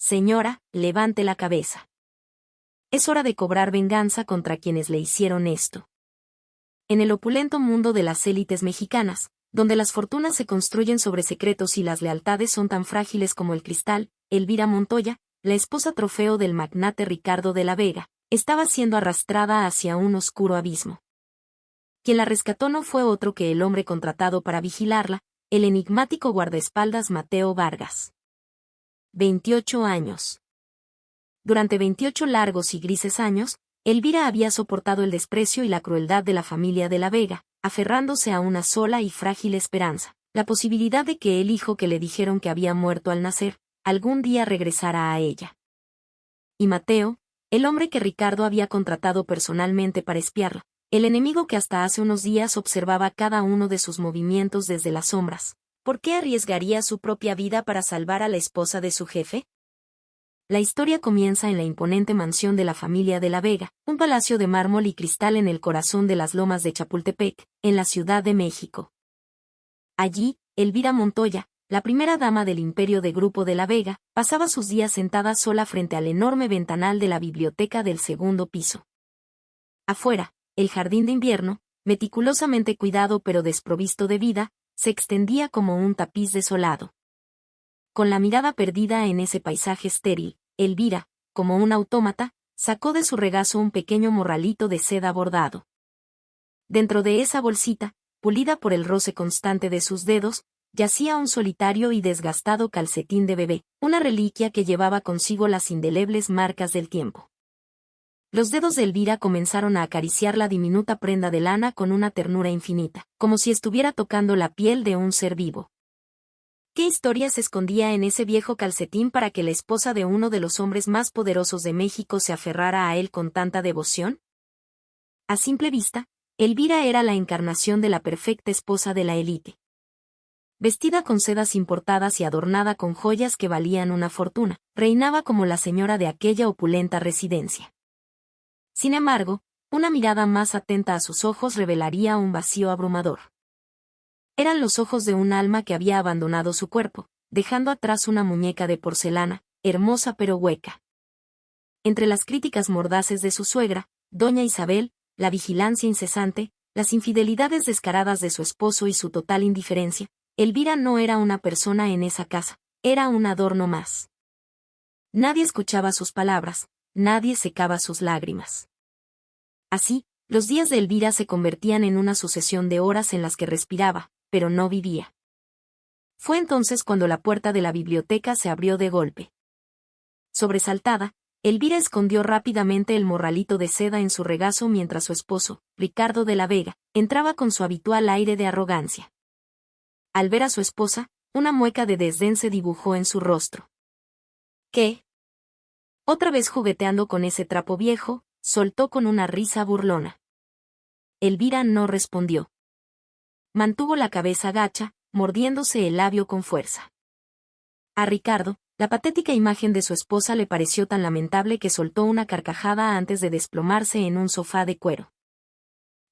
señora, levante la cabeza. Es hora de cobrar venganza contra quienes le hicieron esto. En el opulento mundo de las élites mexicanas, donde las fortunas se construyen sobre secretos y las lealtades son tan frágiles como el cristal, Elvira Montoya, la esposa trofeo del magnate Ricardo de la Vega, estaba siendo arrastrada hacia un oscuro abismo. Quien la rescató no fue otro que el hombre contratado para vigilarla, el enigmático guardaespaldas Mateo Vargas. 28 años. Durante 28 largos y grises años, Elvira había soportado el desprecio y la crueldad de la familia de la Vega, aferrándose a una sola y frágil esperanza, la posibilidad de que el hijo que le dijeron que había muerto al nacer, algún día regresara a ella. Y Mateo, el hombre que Ricardo había contratado personalmente para espiarla, el enemigo que hasta hace unos días observaba cada uno de sus movimientos desde las sombras, ¿por qué arriesgaría su propia vida para salvar a la esposa de su jefe? La historia comienza en la imponente mansión de la familia de la Vega, un palacio de mármol y cristal en el corazón de las lomas de Chapultepec, en la Ciudad de México. Allí, Elvira Montoya, la primera dama del imperio de Grupo de la Vega, pasaba sus días sentada sola frente al enorme ventanal de la biblioteca del segundo piso. Afuera, el jardín de invierno, meticulosamente cuidado pero desprovisto de vida, se extendía como un tapiz desolado. Con la mirada perdida en ese paisaje estéril, Elvira, como un autómata, sacó de su regazo un pequeño morralito de seda bordado. Dentro de esa bolsita, pulida por el roce constante de sus dedos, yacía un solitario y desgastado calcetín de bebé, una reliquia que llevaba consigo las indelebles marcas del tiempo. Los dedos de Elvira comenzaron a acariciar la diminuta prenda de lana con una ternura infinita, como si estuviera tocando la piel de un ser vivo. ¿Qué historia se escondía en ese viejo calcetín para que la esposa de uno de los hombres más poderosos de México se aferrara a él con tanta devoción? A simple vista, Elvira era la encarnación de la perfecta esposa de la élite. Vestida con sedas importadas y adornada con joyas que valían una fortuna, reinaba como la señora de aquella opulenta residencia. Sin embargo, una mirada más atenta a sus ojos revelaría un vacío abrumador. Eran los ojos de un alma que había abandonado su cuerpo, dejando atrás una muñeca de porcelana, hermosa pero hueca. Entre las críticas mordaces de su suegra, doña Isabel, la vigilancia incesante, las infidelidades descaradas de su esposo y su total indiferencia, Elvira no era una persona en esa casa, era un adorno más. Nadie escuchaba sus palabras, nadie secaba sus lágrimas. Así, los días de Elvira se convertían en una sucesión de horas en las que respiraba, pero no vivía. Fue entonces cuando la puerta de la biblioteca se abrió de golpe. Sobresaltada, Elvira escondió rápidamente el morralito de seda en su regazo mientras su esposo, Ricardo de la Vega, entraba con su habitual aire de arrogancia. Al ver a su esposa, una mueca de desdén se dibujó en su rostro. ¿Qué? Otra vez jugueteando con ese trapo viejo, soltó con una risa burlona. Elvira no respondió. Mantuvo la cabeza gacha, mordiéndose el labio con fuerza. A Ricardo, la patética imagen de su esposa le pareció tan lamentable que soltó una carcajada antes de desplomarse en un sofá de cuero.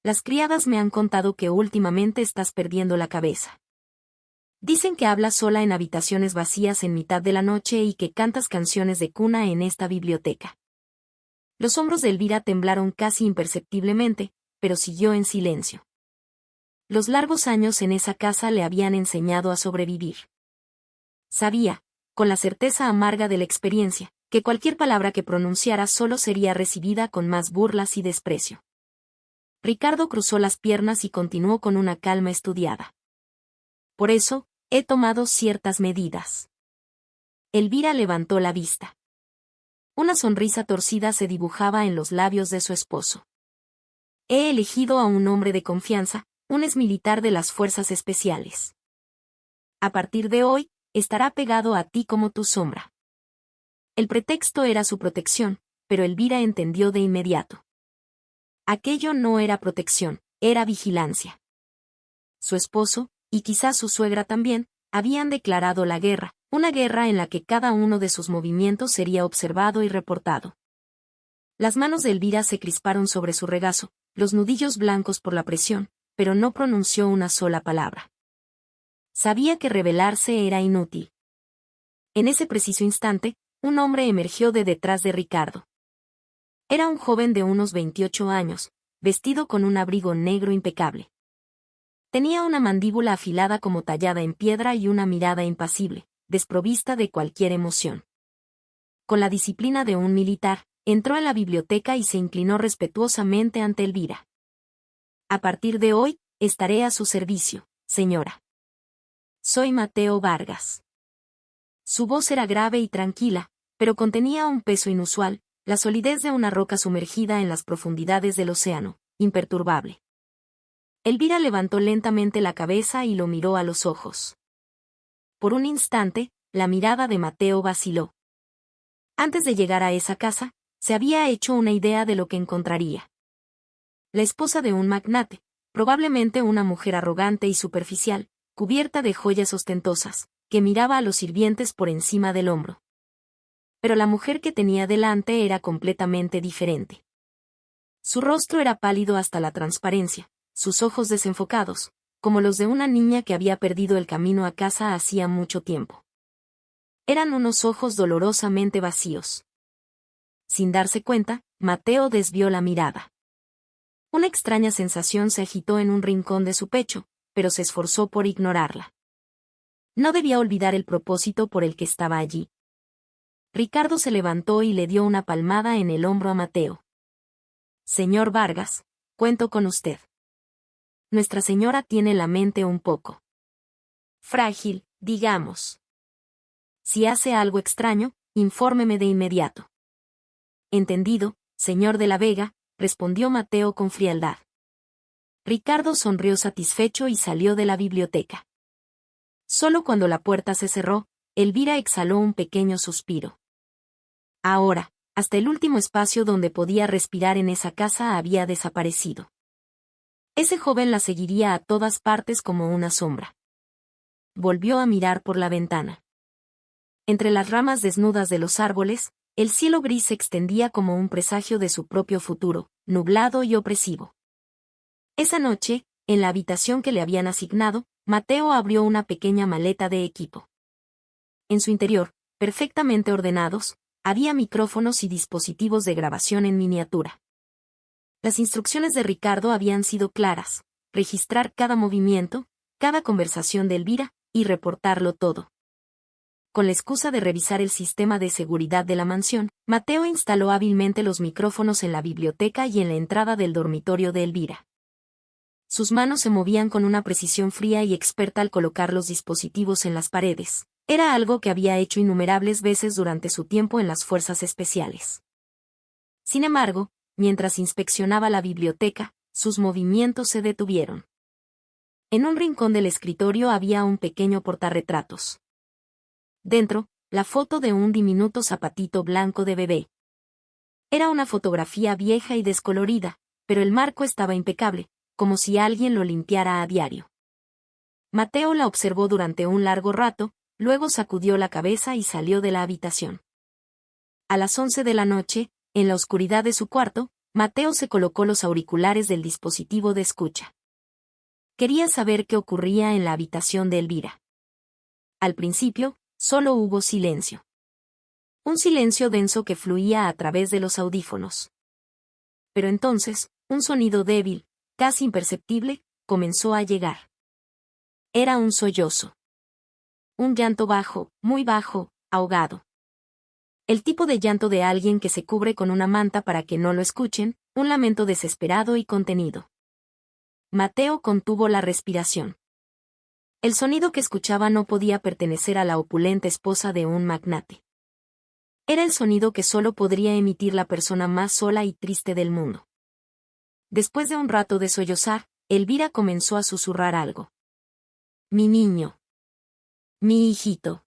Las criadas me han contado que últimamente estás perdiendo la cabeza. Dicen que hablas sola en habitaciones vacías en mitad de la noche y que cantas canciones de cuna en esta biblioteca. Los hombros de Elvira temblaron casi imperceptiblemente, pero siguió en silencio. Los largos años en esa casa le habían enseñado a sobrevivir. Sabía, con la certeza amarga de la experiencia, que cualquier palabra que pronunciara solo sería recibida con más burlas y desprecio. Ricardo cruzó las piernas y continuó con una calma estudiada. Por eso, he tomado ciertas medidas. Elvira levantó la vista. Una sonrisa torcida se dibujaba en los labios de su esposo. He elegido a un hombre de confianza, un exmilitar de las fuerzas especiales. A partir de hoy, estará pegado a ti como tu sombra. El pretexto era su protección, pero Elvira entendió de inmediato. Aquello no era protección, era vigilancia. Su esposo, y quizás su suegra también, habían declarado la guerra, una guerra en la que cada uno de sus movimientos sería observado y reportado. Las manos de Elvira se crisparon sobre su regazo, los nudillos blancos por la presión, pero no pronunció una sola palabra. Sabía que rebelarse era inútil. En ese preciso instante, un hombre emergió de detrás de Ricardo. Era un joven de unos 28 años, vestido con un abrigo negro impecable. Tenía una mandíbula afilada como tallada en piedra y una mirada impasible, desprovista de cualquier emoción. Con la disciplina de un militar, entró en la biblioteca y se inclinó respetuosamente ante Elvira. A partir de hoy, estaré a su servicio, señora. Soy Mateo Vargas. Su voz era grave y tranquila, pero contenía un peso inusual, la solidez de una roca sumergida en las profundidades del océano, imperturbable. Elvira levantó lentamente la cabeza y lo miró a los ojos. Por un instante, la mirada de Mateo vaciló. Antes de llegar a esa casa, se había hecho una idea de lo que encontraría. La esposa de un magnate, probablemente una mujer arrogante y superficial, cubierta de joyas ostentosas, que miraba a los sirvientes por encima del hombro. Pero la mujer que tenía delante era completamente diferente. Su rostro era pálido hasta la transparencia, sus ojos desenfocados, como los de una niña que había perdido el camino a casa hacía mucho tiempo. Eran unos ojos dolorosamente vacíos. Sin darse cuenta, Mateo desvió la mirada. Una extraña sensación se agitó en un rincón de su pecho, pero se esforzó por ignorarla. No debía olvidar el propósito por el que estaba allí. Ricardo se levantó y le dio una palmada en el hombro a Mateo. Señor Vargas, cuento con usted. Nuestra señora tiene la mente un poco frágil, digamos. Si hace algo extraño, infórmeme de inmediato. Entendido, señor de la Vega, respondió Mateo con frialdad. Ricardo sonrió satisfecho y salió de la biblioteca. Solo cuando la puerta se cerró, Elvira exhaló un pequeño suspiro. Ahora, hasta el último espacio donde podía respirar en esa casa había desaparecido. Ese joven la seguiría a todas partes como una sombra. Volvió a mirar por la ventana. Entre las ramas desnudas de los árboles, el cielo gris se extendía como un presagio de su propio futuro, nublado y opresivo. Esa noche, en la habitación que le habían asignado, Mateo abrió una pequeña maleta de equipo. En su interior, perfectamente ordenados, había micrófonos y dispositivos de grabación en miniatura. Las instrucciones de Ricardo habían sido claras: registrar cada movimiento, cada conversación de Elvira, y reportarlo todo. Con la excusa de revisar el sistema de seguridad de la mansión, Mateo instaló hábilmente los micrófonos en la biblioteca y en la entrada del dormitorio de Elvira. Sus manos se movían con una precisión fría y experta al colocar los dispositivos en las paredes. Era algo que había hecho innumerables veces durante su tiempo en las fuerzas especiales. Sin embargo, mientras inspeccionaba la biblioteca, sus movimientos se detuvieron. En un rincón del escritorio había un pequeño portarretratos. Dentro, la foto de un diminuto zapatito blanco de bebé. Era una fotografía vieja y descolorida, pero el marco estaba impecable, como si alguien lo limpiara a diario. Mateo la observó durante un largo rato, luego sacudió la cabeza y salió de la habitación. A las 11 de la noche, en la oscuridad de su cuarto, Mateo se colocó los auriculares del dispositivo de escucha. Quería saber qué ocurría en la habitación de Elvira. Al principio, solo hubo silencio. Un silencio denso que fluía a través de los audífonos. Pero entonces, un sonido débil, casi imperceptible, comenzó a llegar. Era un sollozo. Un llanto bajo, muy bajo, ahogado. El tipo de llanto de alguien que se cubre con una manta para que no lo escuchen, un lamento desesperado y contenido. Mateo contuvo la respiración. El sonido que escuchaba no podía pertenecer a la opulenta esposa de un magnate. Era el sonido que solo podría emitir la persona más sola y triste del mundo. Después de un rato de sollozar, Elvira comenzó a susurrar algo. Mi niño. Mi hijito.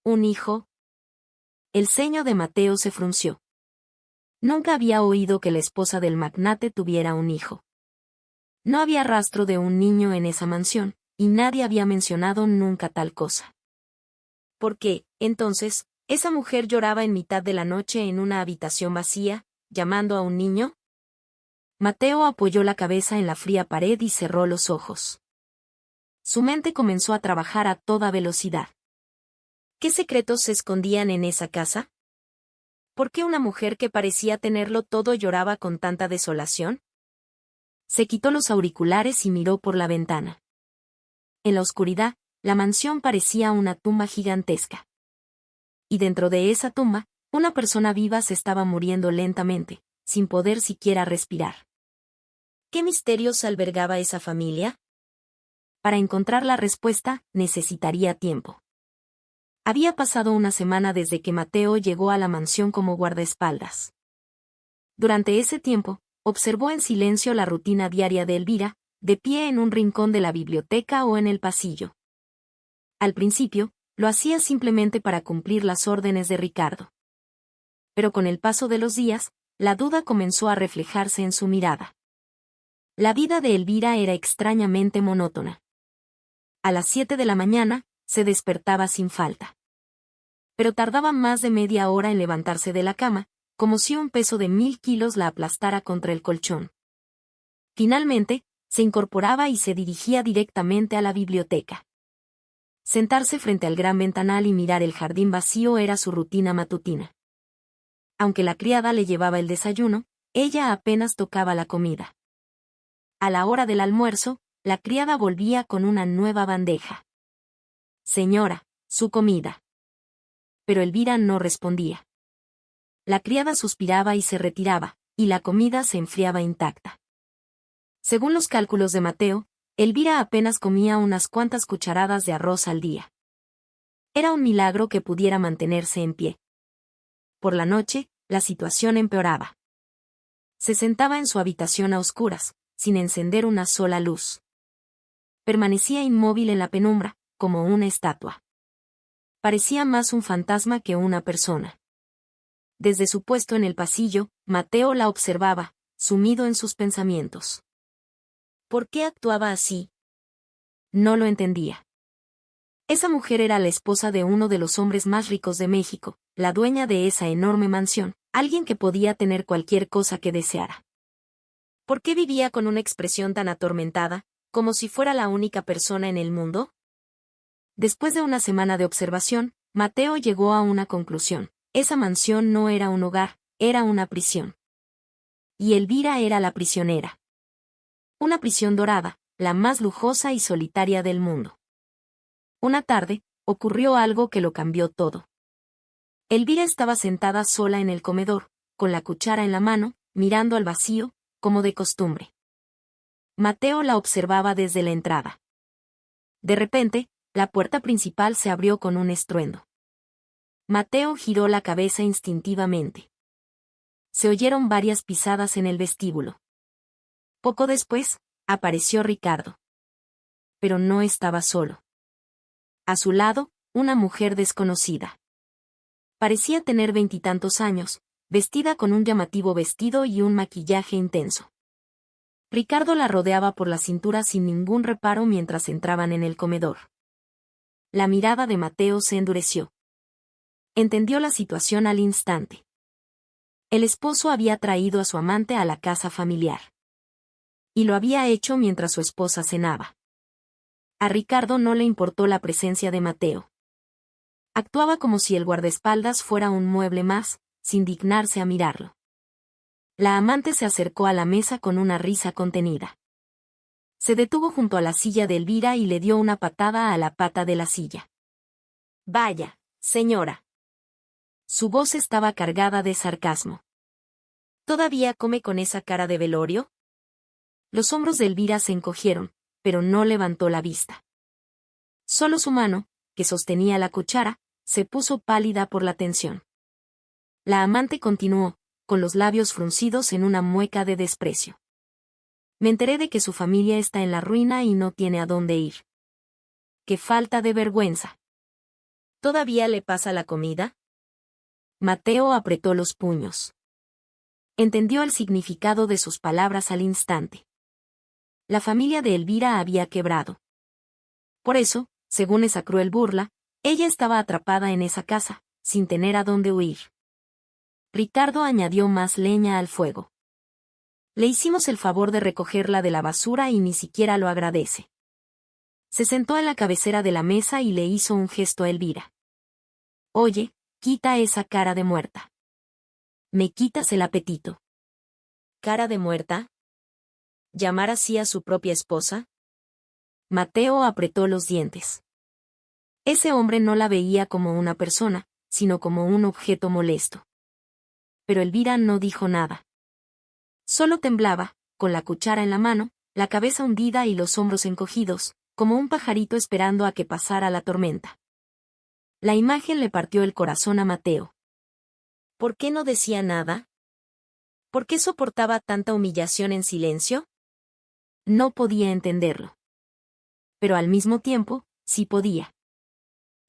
¿Un hijo? El ceño de Mateo se frunció. Nunca había oído que la esposa del magnate tuviera un hijo. No había rastro de un niño en esa mansión, y nadie había mencionado nunca tal cosa. ¿Por qué, entonces, esa mujer lloraba en mitad de la noche en una habitación vacía, llamando a un niño? Mateo apoyó la cabeza en la fría pared y cerró los ojos. Su mente comenzó a trabajar a toda velocidad. ¿Qué secretos se escondían en esa casa? ¿Por qué una mujer que parecía tenerlo todo lloraba con tanta desolación? Se quitó los auriculares y miró por la ventana. En la oscuridad, la mansión parecía una tumba gigantesca. Y dentro de esa tumba, una persona viva se estaba muriendo lentamente, sin poder siquiera respirar. ¿Qué misterios albergaba esa familia? Para encontrar la respuesta, necesitaría tiempo. Había pasado una semana desde que Mateo llegó a la mansión como guardaespaldas. Durante ese tiempo, observó en silencio la rutina diaria de Elvira, de pie en un rincón de la biblioteca o en el pasillo. Al principio, lo hacía simplemente para cumplir las órdenes de Ricardo. Pero con el paso de los días, la duda comenzó a reflejarse en su mirada. La vida de Elvira era extrañamente monótona. A las 7 de la mañana, se despertaba sin falta. Pero tardaba más de media hora en levantarse de la cama, como si un peso de 1000 kilos la aplastara contra el colchón. Finalmente, se incorporaba y se dirigía directamente a la biblioteca. Sentarse frente al gran ventanal y mirar el jardín vacío era su rutina matutina. Aunque la criada le llevaba el desayuno, ella apenas tocaba la comida. A la hora del almuerzo, la criada volvía con una nueva bandeja. «Señora, su comida». Pero Elvira no respondía. La criada suspiraba y se retiraba, y la comida se enfriaba intacta. Según los cálculos de Mateo, Elvira apenas comía unas cuantas cucharadas de arroz al día. Era un milagro que pudiera mantenerse en pie. Por la noche, la situación empeoraba. Se sentaba en su habitación a oscuras, sin encender una sola luz. Permanecía inmóvil en la penumbra, como una estatua. Parecía más un fantasma que una persona. Desde su puesto en el pasillo, Mateo la observaba, sumido en sus pensamientos. ¿Por qué actuaba así? No lo entendía. Esa mujer era la esposa de uno de los hombres más ricos de México, la dueña de esa enorme mansión, alguien que podía tener cualquier cosa que deseara. ¿Por qué vivía con una expresión tan atormentada, como si fuera la única persona en el mundo? Después de una semana de observación, Mateo llegó a una conclusión. Esa mansión no era un hogar, era una prisión. Y Elvira era la prisionera. Una prisión dorada, la más lujosa y solitaria del mundo. Una tarde, ocurrió algo que lo cambió todo. Elvira estaba sentada sola en el comedor, con la cuchara en la mano, mirando al vacío, como de costumbre. Mateo la observaba desde la entrada. De repente, la puerta principal se abrió con un estruendo. Mateo giró la cabeza instintivamente. Se oyeron varias pisadas en el vestíbulo. Poco después, apareció Ricardo. Pero no estaba solo. A su lado, una mujer desconocida. Parecía tener 20 y tantos años, vestida con un llamativo vestido y un maquillaje intenso. Ricardo la rodeaba por la cintura sin ningún reparo mientras entraban en el comedor. La mirada de Mateo se endureció. Entendió la situación al instante. El esposo había traído a su amante a la casa familiar. Y lo había hecho mientras su esposa cenaba. A Ricardo no le importó la presencia de Mateo. Actuaba como si el guardaespaldas fuera un mueble más, sin dignarse a mirarlo. La amante se acercó a la mesa con una risa contenida. Se detuvo junto a la silla de Elvira y le dio una patada a la pata de la silla. «Vaya, señora». Su voz estaba cargada de sarcasmo. ¿Todavía come con esa cara de velorio? Los hombros de Elvira se encogieron, pero no levantó la vista. Solo su mano, que sostenía la cuchara, se puso pálida por la tensión. La amante continuó, con los labios fruncidos en una mueca de desprecio. Me enteré de que su familia está en la ruina y no tiene a dónde ir. ¡Qué falta de vergüenza! ¿Todavía le pasa la comida? Mateo apretó los puños. Entendió el significado de sus palabras al instante. La familia de Elvira había quebrado. Por eso, según esa cruel burla, ella estaba atrapada en esa casa, sin tener a dónde huir. Ricardo añadió más leña al fuego. Le hicimos el favor de recogerla de la basura y ni siquiera lo agradece. Se sentó en la cabecera de la mesa y le hizo un gesto a Elvira. Oye, quita esa cara de muerta. Me quitas el apetito. ¿Cara de muerta? ¿Llamar así a su propia esposa? Mateo apretó los dientes. Ese hombre no la veía como una persona, sino como un objeto molesto. Pero Elvira no dijo nada. Solo temblaba, con la cuchara en la mano, la cabeza hundida y los hombros encogidos, como un pajarito esperando a que pasara la tormenta. La imagen le partió el corazón a Mateo. ¿Por qué no decía nada? ¿Por qué soportaba tanta humillación en silencio? No podía entenderlo. Pero al mismo tiempo, sí podía.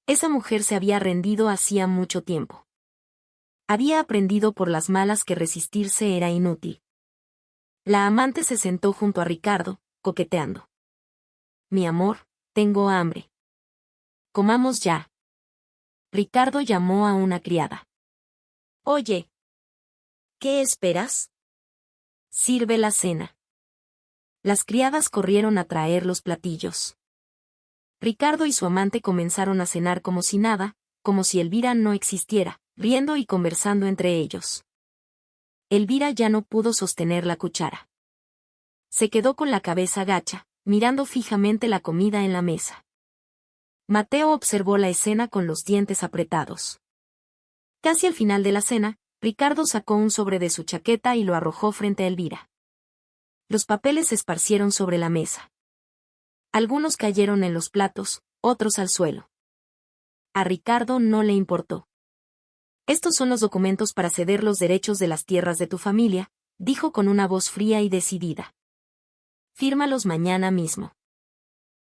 Esa mujer se había rendido hacía mucho tiempo. Había aprendido por las malas que resistirse era inútil. La amante se sentó junto a Ricardo, coqueteando. Mi amor, tengo hambre. Comamos ya. Ricardo llamó a una criada. Oye. ¿Qué esperas? Sirve la cena. Las criadas corrieron a traer los platillos. Ricardo y su amante comenzaron a cenar como si nada, como si Elvira no existiera, riendo y conversando entre ellos. Elvira ya no pudo sostener la cuchara. Se quedó con la cabeza gacha, mirando fijamente la comida en la mesa. Mateo observó la escena con los dientes apretados. Casi al final de la cena, Ricardo sacó un sobre de su chaqueta y lo arrojó frente a Elvira. Los papeles se esparcieron sobre la mesa. Algunos cayeron en los platos, otros al suelo. A Ricardo no le importó. Estos son los documentos para ceder los derechos de las tierras de tu familia, dijo con una voz fría y decidida. Fírmalos mañana mismo.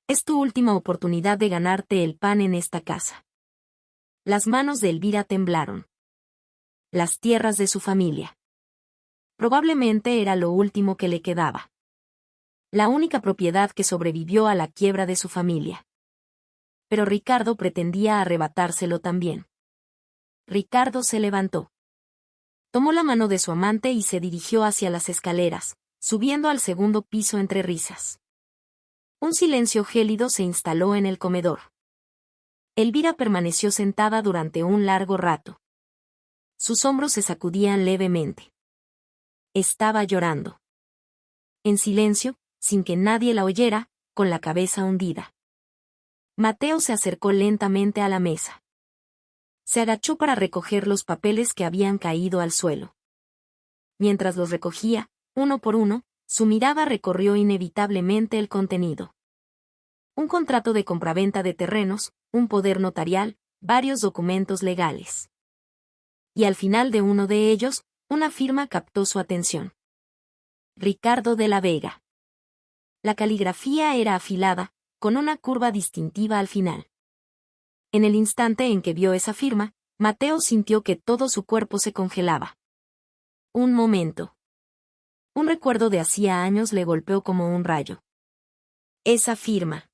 Es tu última oportunidad de ganarte el pan en esta casa. Las manos de Elvira temblaron. Las tierras de su familia. Probablemente era lo último que le quedaba. La única propiedad que sobrevivió a la quiebra de su familia. Pero Ricardo pretendía arrebatárselo también. Ricardo se levantó. Tomó la mano de su amante y se dirigió hacia las escaleras, subiendo al segundo piso entre risas. Un silencio gélido se instaló en el comedor. Elvira permaneció sentada durante un largo rato. Sus hombros se sacudían levemente. Estaba llorando. En silencio, sin que nadie la oyera, con la cabeza hundida. Mateo se acercó lentamente a la mesa. Se agachó para recoger los papeles que habían caído al suelo. Mientras los recogía, uno por uno, su mirada recorrió inevitablemente el contenido. Un contrato de compraventa de terrenos, un poder notarial, varios documentos legales. Y al final de uno de ellos, una firma captó su atención. Ricardo de la Vega. La caligrafía era afilada, con una curva distintiva al final. En el instante en que vio esa firma, Mateo sintió que todo su cuerpo se congelaba. Un momento. Un recuerdo de hacía años le golpeó como un rayo. Esa firma.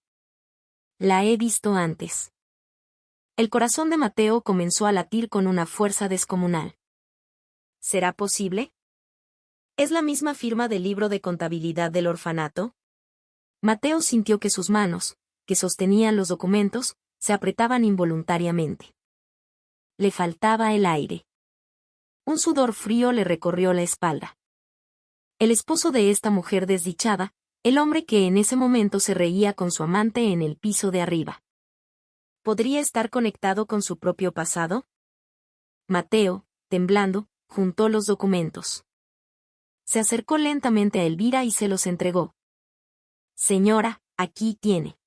La he visto antes. El corazón de Mateo comenzó a latir con una fuerza descomunal. ¿Será posible? ¿Es la misma firma del libro de contabilidad del orfanato? Mateo sintió que sus manos, que sostenían los documentos, se apretaban involuntariamente. Le faltaba el aire. Un sudor frío le recorrió la espalda. El esposo de esta mujer desdichada, el hombre que en ese momento se reía con su amante en el piso de arriba. ¿Podría estar conectado con su propio pasado? Mateo, temblando, juntó los documentos. Se acercó lentamente a Elvira y se los entregó. Señora, aquí tiene.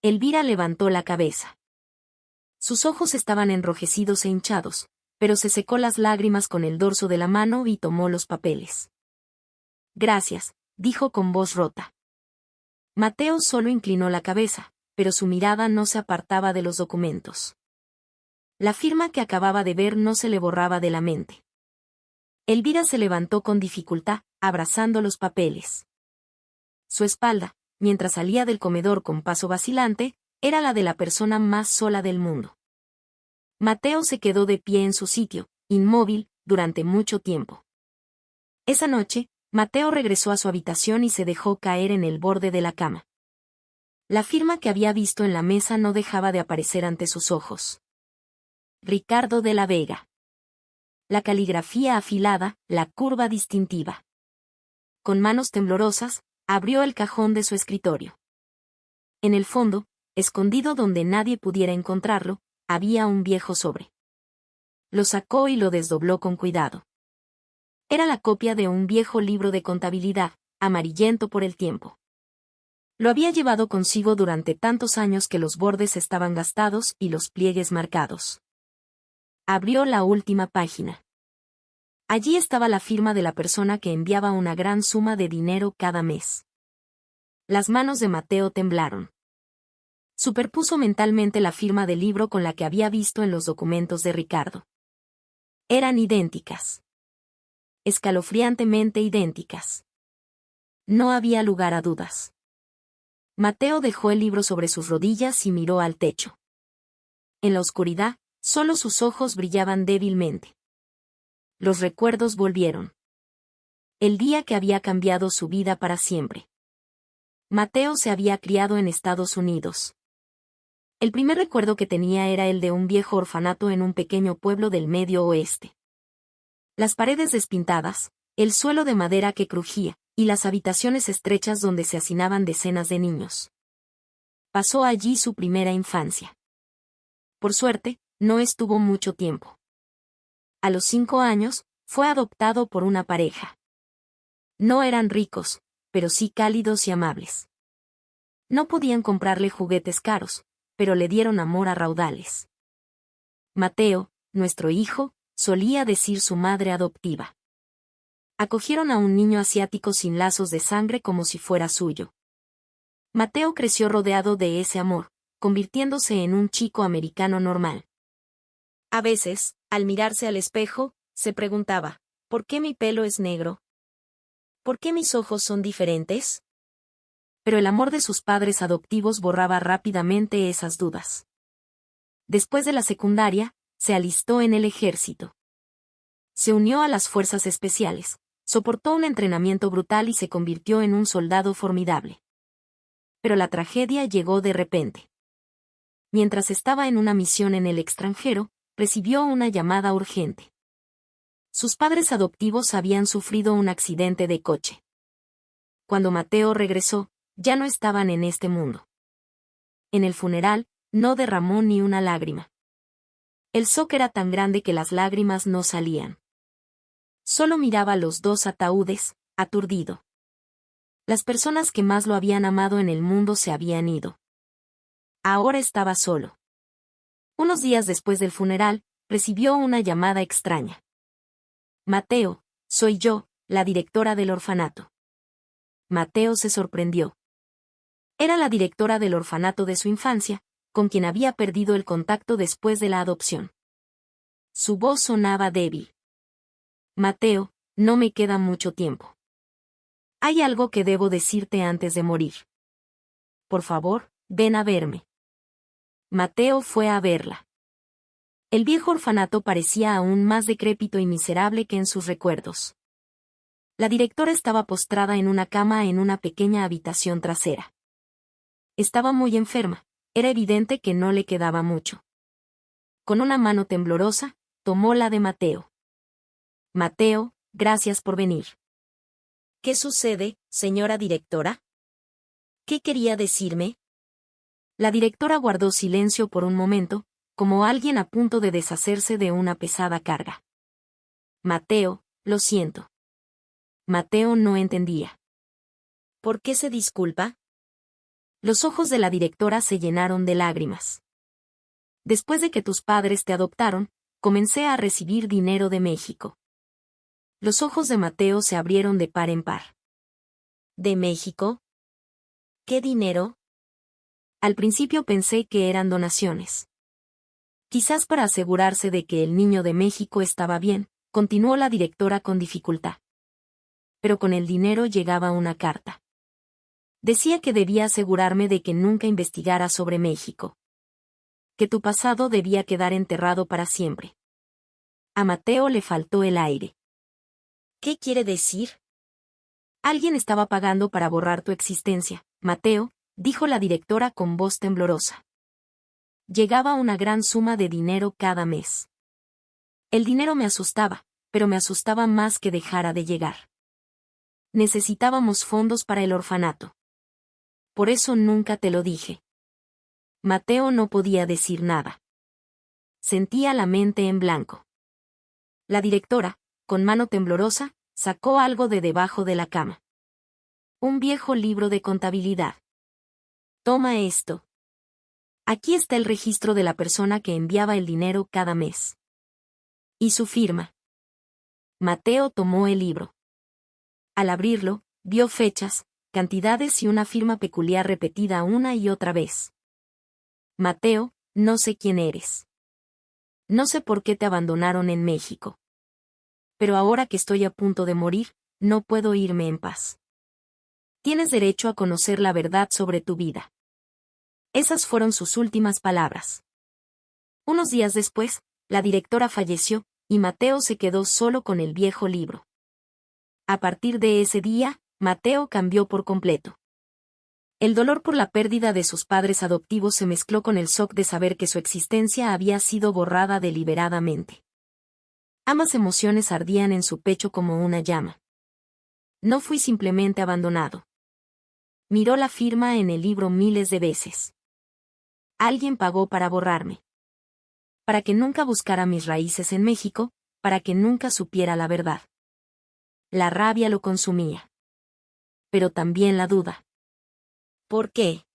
Elvira levantó la cabeza. Sus ojos estaban enrojecidos e hinchados, pero se secó las lágrimas con el dorso de la mano y tomó los papeles. Gracias, dijo con voz rota. Mateo solo inclinó la cabeza, pero su mirada no se apartaba de los documentos. La firma que acababa de ver no se le borraba de la mente. Elvira se levantó con dificultad, abrazando los papeles. Su espalda, mientras salía del comedor con paso vacilante, era la de la persona más sola del mundo. Mateo se quedó de pie en su sitio, inmóvil, durante mucho tiempo. Esa noche, Mateo regresó a su habitación y se dejó caer en el borde de la cama. La firma que había visto en la mesa no dejaba de aparecer ante sus ojos. Ricardo de la Vega. La caligrafía afilada, la curva distintiva. Con manos temblorosas, abrió el cajón de su escritorio. En el fondo, escondido donde nadie pudiera encontrarlo, había un viejo sobre. Lo sacó y lo desdobló con cuidado. Era la copia de un viejo libro de contabilidad, amarillento por el tiempo. Lo había llevado consigo durante tantos años que los bordes estaban gastados y los pliegues marcados. Abrió la última página. Allí estaba la firma de la persona que enviaba una gran suma de dinero cada mes. Las manos de Mateo temblaron. Superpuso mentalmente la firma del libro con la que había visto en los documentos de Ricardo. Eran idénticas. Escalofriantemente idénticas. No había lugar a dudas. Mateo dejó el libro sobre sus rodillas y miró al techo. En la oscuridad, solo sus ojos brillaban débilmente. Los recuerdos volvieron. El día que había cambiado su vida para siempre. Mateo se había criado en Estados Unidos. El primer recuerdo que tenía era el de un viejo orfanato en un pequeño pueblo del Medio Oeste. Las paredes despintadas, el suelo de madera que crujía, y las habitaciones estrechas donde se hacinaban decenas de niños. Pasó allí su primera infancia. Por suerte, no estuvo mucho tiempo. A los 5 años, fue adoptado por una pareja. No eran ricos, pero sí cálidos y amables. No podían comprarle juguetes caros, pero le dieron amor a raudales. Mateo, nuestro hijo, solía decir su madre adoptiva. Acogieron a un niño asiático sin lazos de sangre como si fuera suyo. Mateo creció rodeado de ese amor, convirtiéndose en un chico americano normal. A veces, al mirarse al espejo, se preguntaba, ¿por qué mi pelo es negro? ¿Por qué mis ojos son diferentes? Pero el amor de sus padres adoptivos borraba rápidamente esas dudas. Después de la secundaria, se alistó en el ejército. Se unió a las fuerzas especiales, soportó un entrenamiento brutal y se convirtió en un soldado formidable. Pero la tragedia llegó de repente. Mientras estaba en una misión en el extranjero, recibió una llamada urgente. Sus padres adoptivos habían sufrido un accidente de coche. Cuando Mateo regresó, ya no estaban en este mundo. En el funeral, no derramó ni una lágrima. El shock era tan grande que las lágrimas no salían. Solo miraba los 2 ataúdes, aturdido. Las personas que más lo habían amado en el mundo se habían ido. Ahora estaba solo. Unos días después del funeral, recibió una llamada extraña. Mateo, soy yo, la directora del orfanato. Mateo se sorprendió. Era la directora del orfanato de su infancia, con quien había perdido el contacto después de la adopción. Su voz sonaba débil. Mateo, no me queda mucho tiempo. Hay algo que debo decirte antes de morir. Por favor, ven a verme. Mateo fue a verla. El viejo orfanato parecía aún más decrépito y miserable que en sus recuerdos. La directora estaba postrada en una cama en una pequeña habitación trasera. Estaba muy enferma, era evidente que no le quedaba mucho. Con una mano temblorosa, tomó la de Mateo. Mateo, gracias por venir. ¿Qué sucede, señora directora? ¿Qué quería decirme? La directora guardó silencio por un momento, como alguien a punto de deshacerse de una pesada carga. Mateo, lo siento. Mateo no entendía. ¿Por qué se disculpa? Los ojos de la directora se llenaron de lágrimas. Después de que tus padres te adoptaron, comencé a recibir dinero de México. Los ojos de Mateo se abrieron de par en par. ¿De México? ¿Qué dinero? Al principio pensé que eran donaciones. Quizás para asegurarse de que el niño de México estaba bien, continuó la directora con dificultad. Pero con el dinero llegaba una carta. Decía que debía asegurarme de que nunca investigara sobre México. Que tu pasado debía quedar enterrado para siempre. A Mateo le faltó el aire. ¿Qué quiere decir? Alguien estaba pagando para borrar tu existencia, Mateo, dijo la directora con voz temblorosa. llegaba una gran suma de dinero cada mes. El dinero me asustaba, pero me asustaba más que dejara de llegar. Necesitábamos fondos para el orfanato. Por eso nunca te lo dije. Mateo no podía decir nada. Sentía la mente en blanco. La directora, con mano temblorosa, sacó algo de debajo de la cama. Un viejo libro de contabilidad. Toma esto. Aquí está el registro de la persona que enviaba el dinero cada mes. Y su firma. Mateo tomó el libro. Al abrirlo, vio fechas, cantidades y una firma peculiar repetida una y otra vez. Mateo, no sé quién eres. No sé por qué te abandonaron en México. Pero ahora que estoy a punto de morir, no puedo irme en paz. Tienes derecho a conocer la verdad sobre tu vida. Esas fueron sus últimas palabras. Unos días después, la directora falleció, y Mateo se quedó solo con el viejo libro. A partir de ese día, Mateo cambió por completo. El dolor por la pérdida de sus padres adoptivos se mezcló con el shock de saber que su existencia había sido borrada deliberadamente. Ambas emociones ardían en su pecho como una llama. No fui simplemente abandonado. Miró la firma en el libro miles de veces. Alguien pagó para borrarme. Para que nunca buscara mis raíces en México, para que nunca supiera la verdad. La rabia lo consumía. Pero también la duda. ¿Por qué?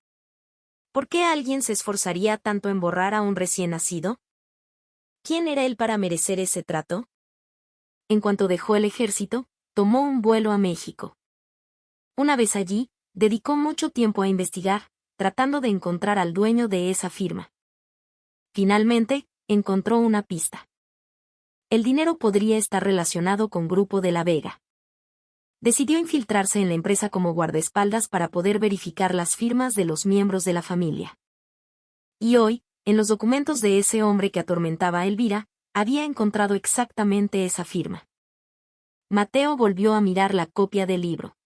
¿Por qué alguien se esforzaría tanto en borrar a un recién nacido? ¿Quién era él para merecer ese trato? En cuanto dejó el ejército, tomó un vuelo a México. Una vez allí, dedicó mucho tiempo a investigar, tratando de encontrar al dueño de esa firma. Finalmente, encontró una pista. El dinero podría estar relacionado con Grupo de la Vega. Decidió infiltrarse en la empresa como guardaespaldas para poder verificar las firmas de los miembros de la familia. Y hoy, en los documentos de ese hombre que atormentaba a Elvira, había encontrado exactamente esa firma. Mateo volvió a mirar la copia del libro.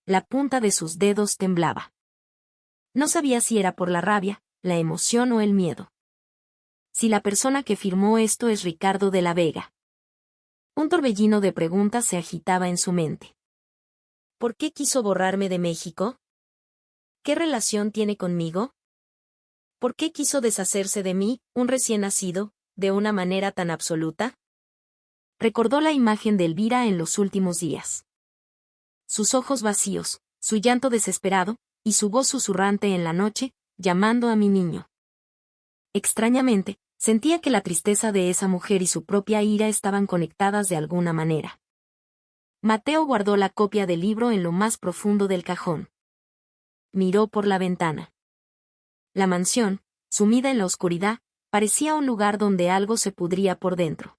La punta de sus dedos temblaba. No sabía si era por la rabia, la emoción o el miedo. Si la persona que firmó esto es Ricardo de la Vega. Un torbellino de preguntas se agitaba en su mente. ¿Por qué quiso borrarme de México? ¿Qué relación tiene conmigo? ¿Por qué quiso deshacerse de mí, un recién nacido, de una manera tan absoluta? Recordó la imagen de Elvira en los últimos días. Sus ojos vacíos, su llanto desesperado, y su voz susurrante en la noche, llamando a mi niño. Extrañamente, sentía que la tristeza de esa mujer y su propia ira estaban conectadas de alguna manera. Mateo guardó la copia del libro en lo más profundo del cajón. Miró por la ventana. La mansión, sumida en la oscuridad, parecía un lugar donde algo se pudría por dentro.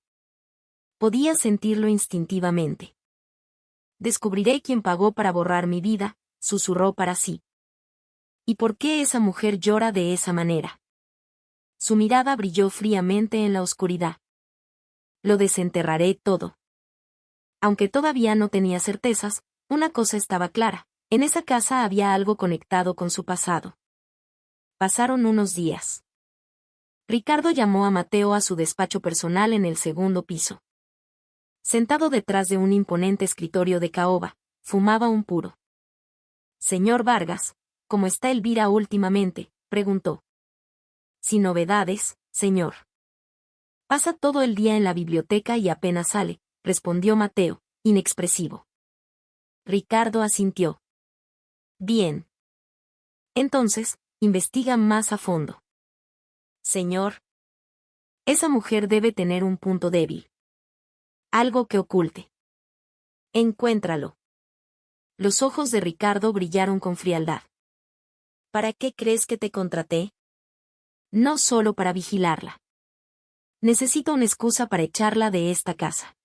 Podía sentirlo instintivamente. Descubriré quién pagó para borrar mi vida, susurró para sí. ¿Y por qué esa mujer llora de esa manera? Su mirada brilló fríamente en la oscuridad. Lo desenterraré todo. Aunque todavía no tenía certezas, una cosa estaba clara, en esa casa había algo conectado con su pasado. Pasaron unos días. Ricardo llamó a Mateo a su despacho personal en el segundo piso. Sentado detrás de un imponente escritorio de caoba, fumaba un puro. Señor Vargas, ¿cómo está Elvira últimamente?, preguntó. Sin novedades, señor. Pasa todo el día en la biblioteca y apenas sale, respondió Mateo, inexpresivo. Ricardo asintió. Bien. Entonces, investiga más a fondo. Señor. Esa mujer debe tener un punto débil. Algo que oculte. Encuéntralo. Los ojos de Ricardo brillaron con frialdad. ¿Para qué crees que te contraté? No solo para vigilarla. Necesito una excusa para echarla de esta casa.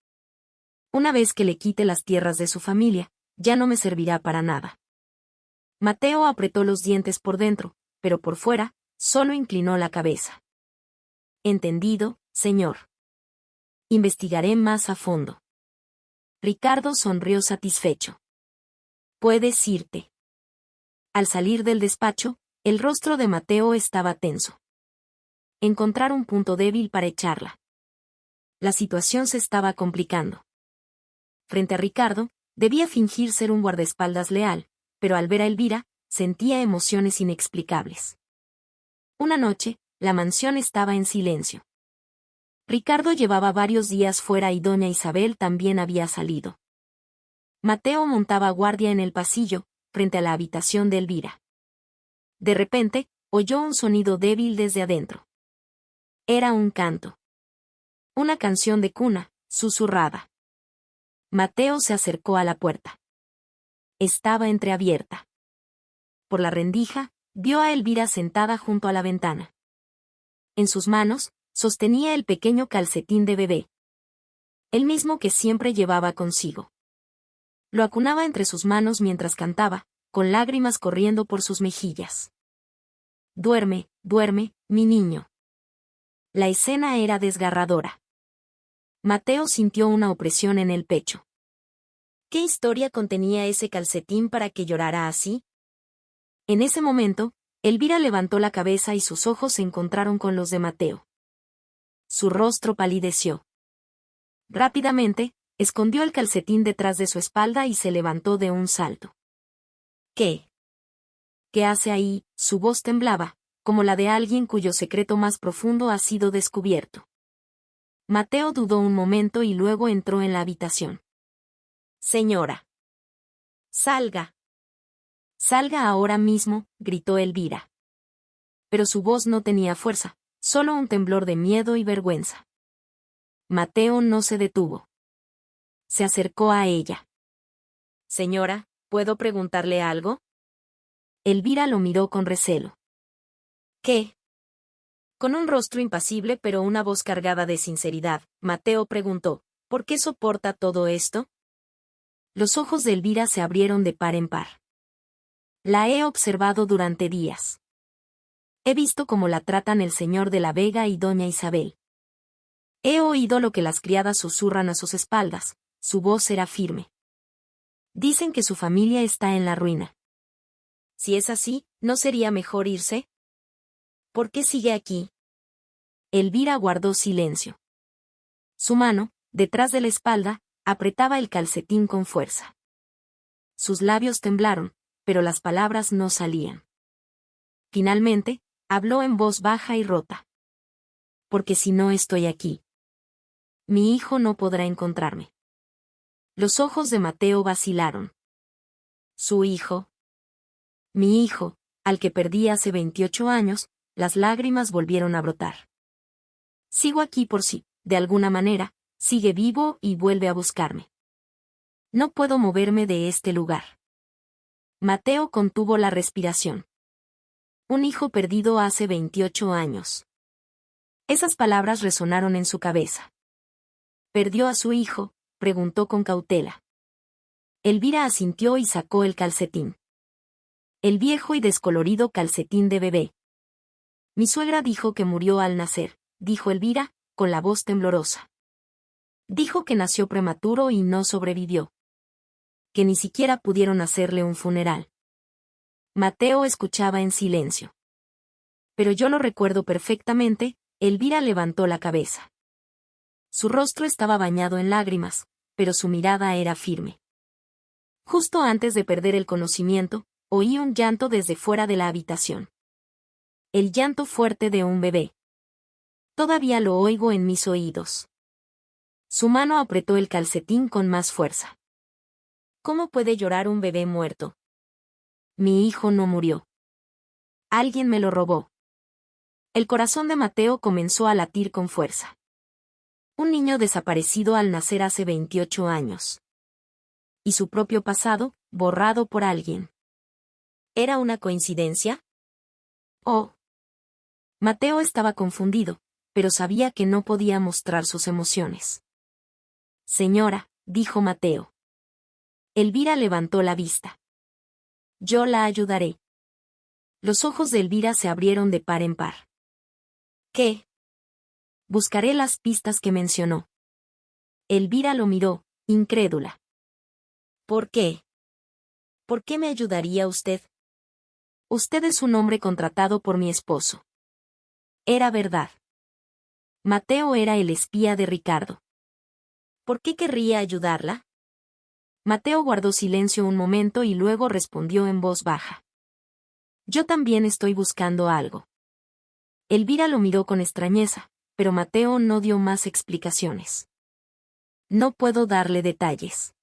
Una vez que le quite las tierras de su familia, ya no me servirá para nada. Mateo apretó los dientes por dentro, pero por fuera, solo inclinó la cabeza. Entendido, señor. Investigaré más a fondo. Ricardo sonrió satisfecho. Puedes irte. Al salir del despacho, el rostro de Mateo estaba tenso. encontrar un punto débil para echarla. La situación se estaba complicando. Frente a Ricardo, debía fingir ser un guardaespaldas leal, pero al ver a Elvira, sentía emociones inexplicables. Una noche, la mansión estaba en silencio. Ricardo llevaba varios días fuera y doña Isabel también había salido. Mateo montaba guardia en el pasillo, frente a la habitación de Elvira. De repente, oyó un sonido débil desde adentro. Era un canto. Una canción de cuna, susurrada. Mateo se acercó a la puerta. Estaba entreabierta. Por la rendija, vio a Elvira sentada junto a la ventana. En sus manos, sostenía el pequeño calcetín de bebé. El mismo que siempre llevaba consigo. Lo acunaba entre sus manos mientras cantaba, con lágrimas corriendo por sus mejillas. Duerme, duerme, mi niño. La escena era desgarradora. Mateo sintió una opresión en el pecho. ¿Qué historia contenía ese calcetín para que llorara así? En ese momento, Elvira levantó la cabeza y sus ojos se encontraron con los de Mateo. Su rostro palideció. Rápidamente, escondió el calcetín detrás de su espalda y se levantó de un salto. ¿Qué? ¿Qué hace ahí? Su voz temblaba, como la de alguien cuyo secreto más profundo ha sido descubierto. Mateo dudó un momento y luego entró en la habitación. Señora. Salga. Salga ahora mismo, gritó Elvira. Pero su voz no tenía fuerza, solo un temblor de miedo y vergüenza. Mateo no se detuvo. Se acercó a ella. Señora, ¿puedo preguntarle algo? Elvira lo miró con recelo. ¿Qué? Con un rostro impasible pero una voz cargada de sinceridad, Mateo preguntó, ¿por qué soporta todo esto? Los ojos de Elvira se abrieron de par en par. La he observado durante días. He visto cómo la tratan el señor de la Vega y doña Isabel. He oído lo que las criadas susurran a sus espaldas, su voz era firme. Dicen que su familia está en la ruina. Si es así, ¿no sería mejor irse? ¿Por qué sigue aquí? Elvira guardó silencio. Su mano, detrás de la espalda, apretaba el calcetín con fuerza. Sus labios temblaron, pero las palabras no salían. Finalmente, habló en voz baja y rota. Porque si no estoy aquí, mi hijo no podrá encontrarme. Los ojos de Mateo vacilaron. Su hijo. Mi hijo, al que perdí hace 28 años, las lágrimas volvieron a brotar. Sigo aquí por si, de alguna manera, sigue vivo y vuelve a buscarme. No puedo moverme de este lugar. Mateo contuvo la respiración. Un hijo perdido hace 28 años. Esas palabras resonaron en su cabeza. ¿Perdió a su hijo?, preguntó con cautela. Elvira asintió y sacó el calcetín. El viejo y descolorido calcetín de bebé. Mi suegra dijo que murió al nacer, dijo Elvira, con la voz temblorosa. Dijo que nació prematuro y no sobrevivió. Que ni siquiera pudieron hacerle un funeral. Mateo escuchaba en silencio. Pero yo lo recuerdo perfectamente, Elvira levantó la cabeza. Su rostro estaba bañado en lágrimas, pero su mirada era firme. Justo antes de perder el conocimiento, oí un llanto desde fuera de la habitación. El llanto fuerte de un bebé. Todavía lo oigo en mis oídos. Su mano apretó el calcetín con más fuerza. ¿Cómo puede llorar un bebé muerto? Mi hijo no murió. Alguien me lo robó. El corazón de Mateo comenzó a latir con fuerza. Un niño desaparecido al nacer hace 28 años. Y su propio pasado, borrado por alguien. ¿Era una coincidencia? Oh. Mateo estaba confundido, pero sabía que no podía mostrar sus emociones. Señora, dijo Mateo. Elvira levantó la vista. Yo la ayudaré. Los ojos de Elvira se abrieron de par en par. ¿Qué? Buscaré las pistas que mencionó. Elvira lo miró, incrédula. ¿Por qué? ¿Por qué me ayudaría usted? Usted es un hombre contratado por mi esposo. Era verdad. Mateo era el espía de Ricardo. ¿Por qué querría ayudarla? Mateo guardó silencio un momento y luego respondió en voz baja. Yo también estoy buscando algo. Elvira lo miró con extrañeza, pero Mateo no dio más explicaciones. No puedo darle detalles.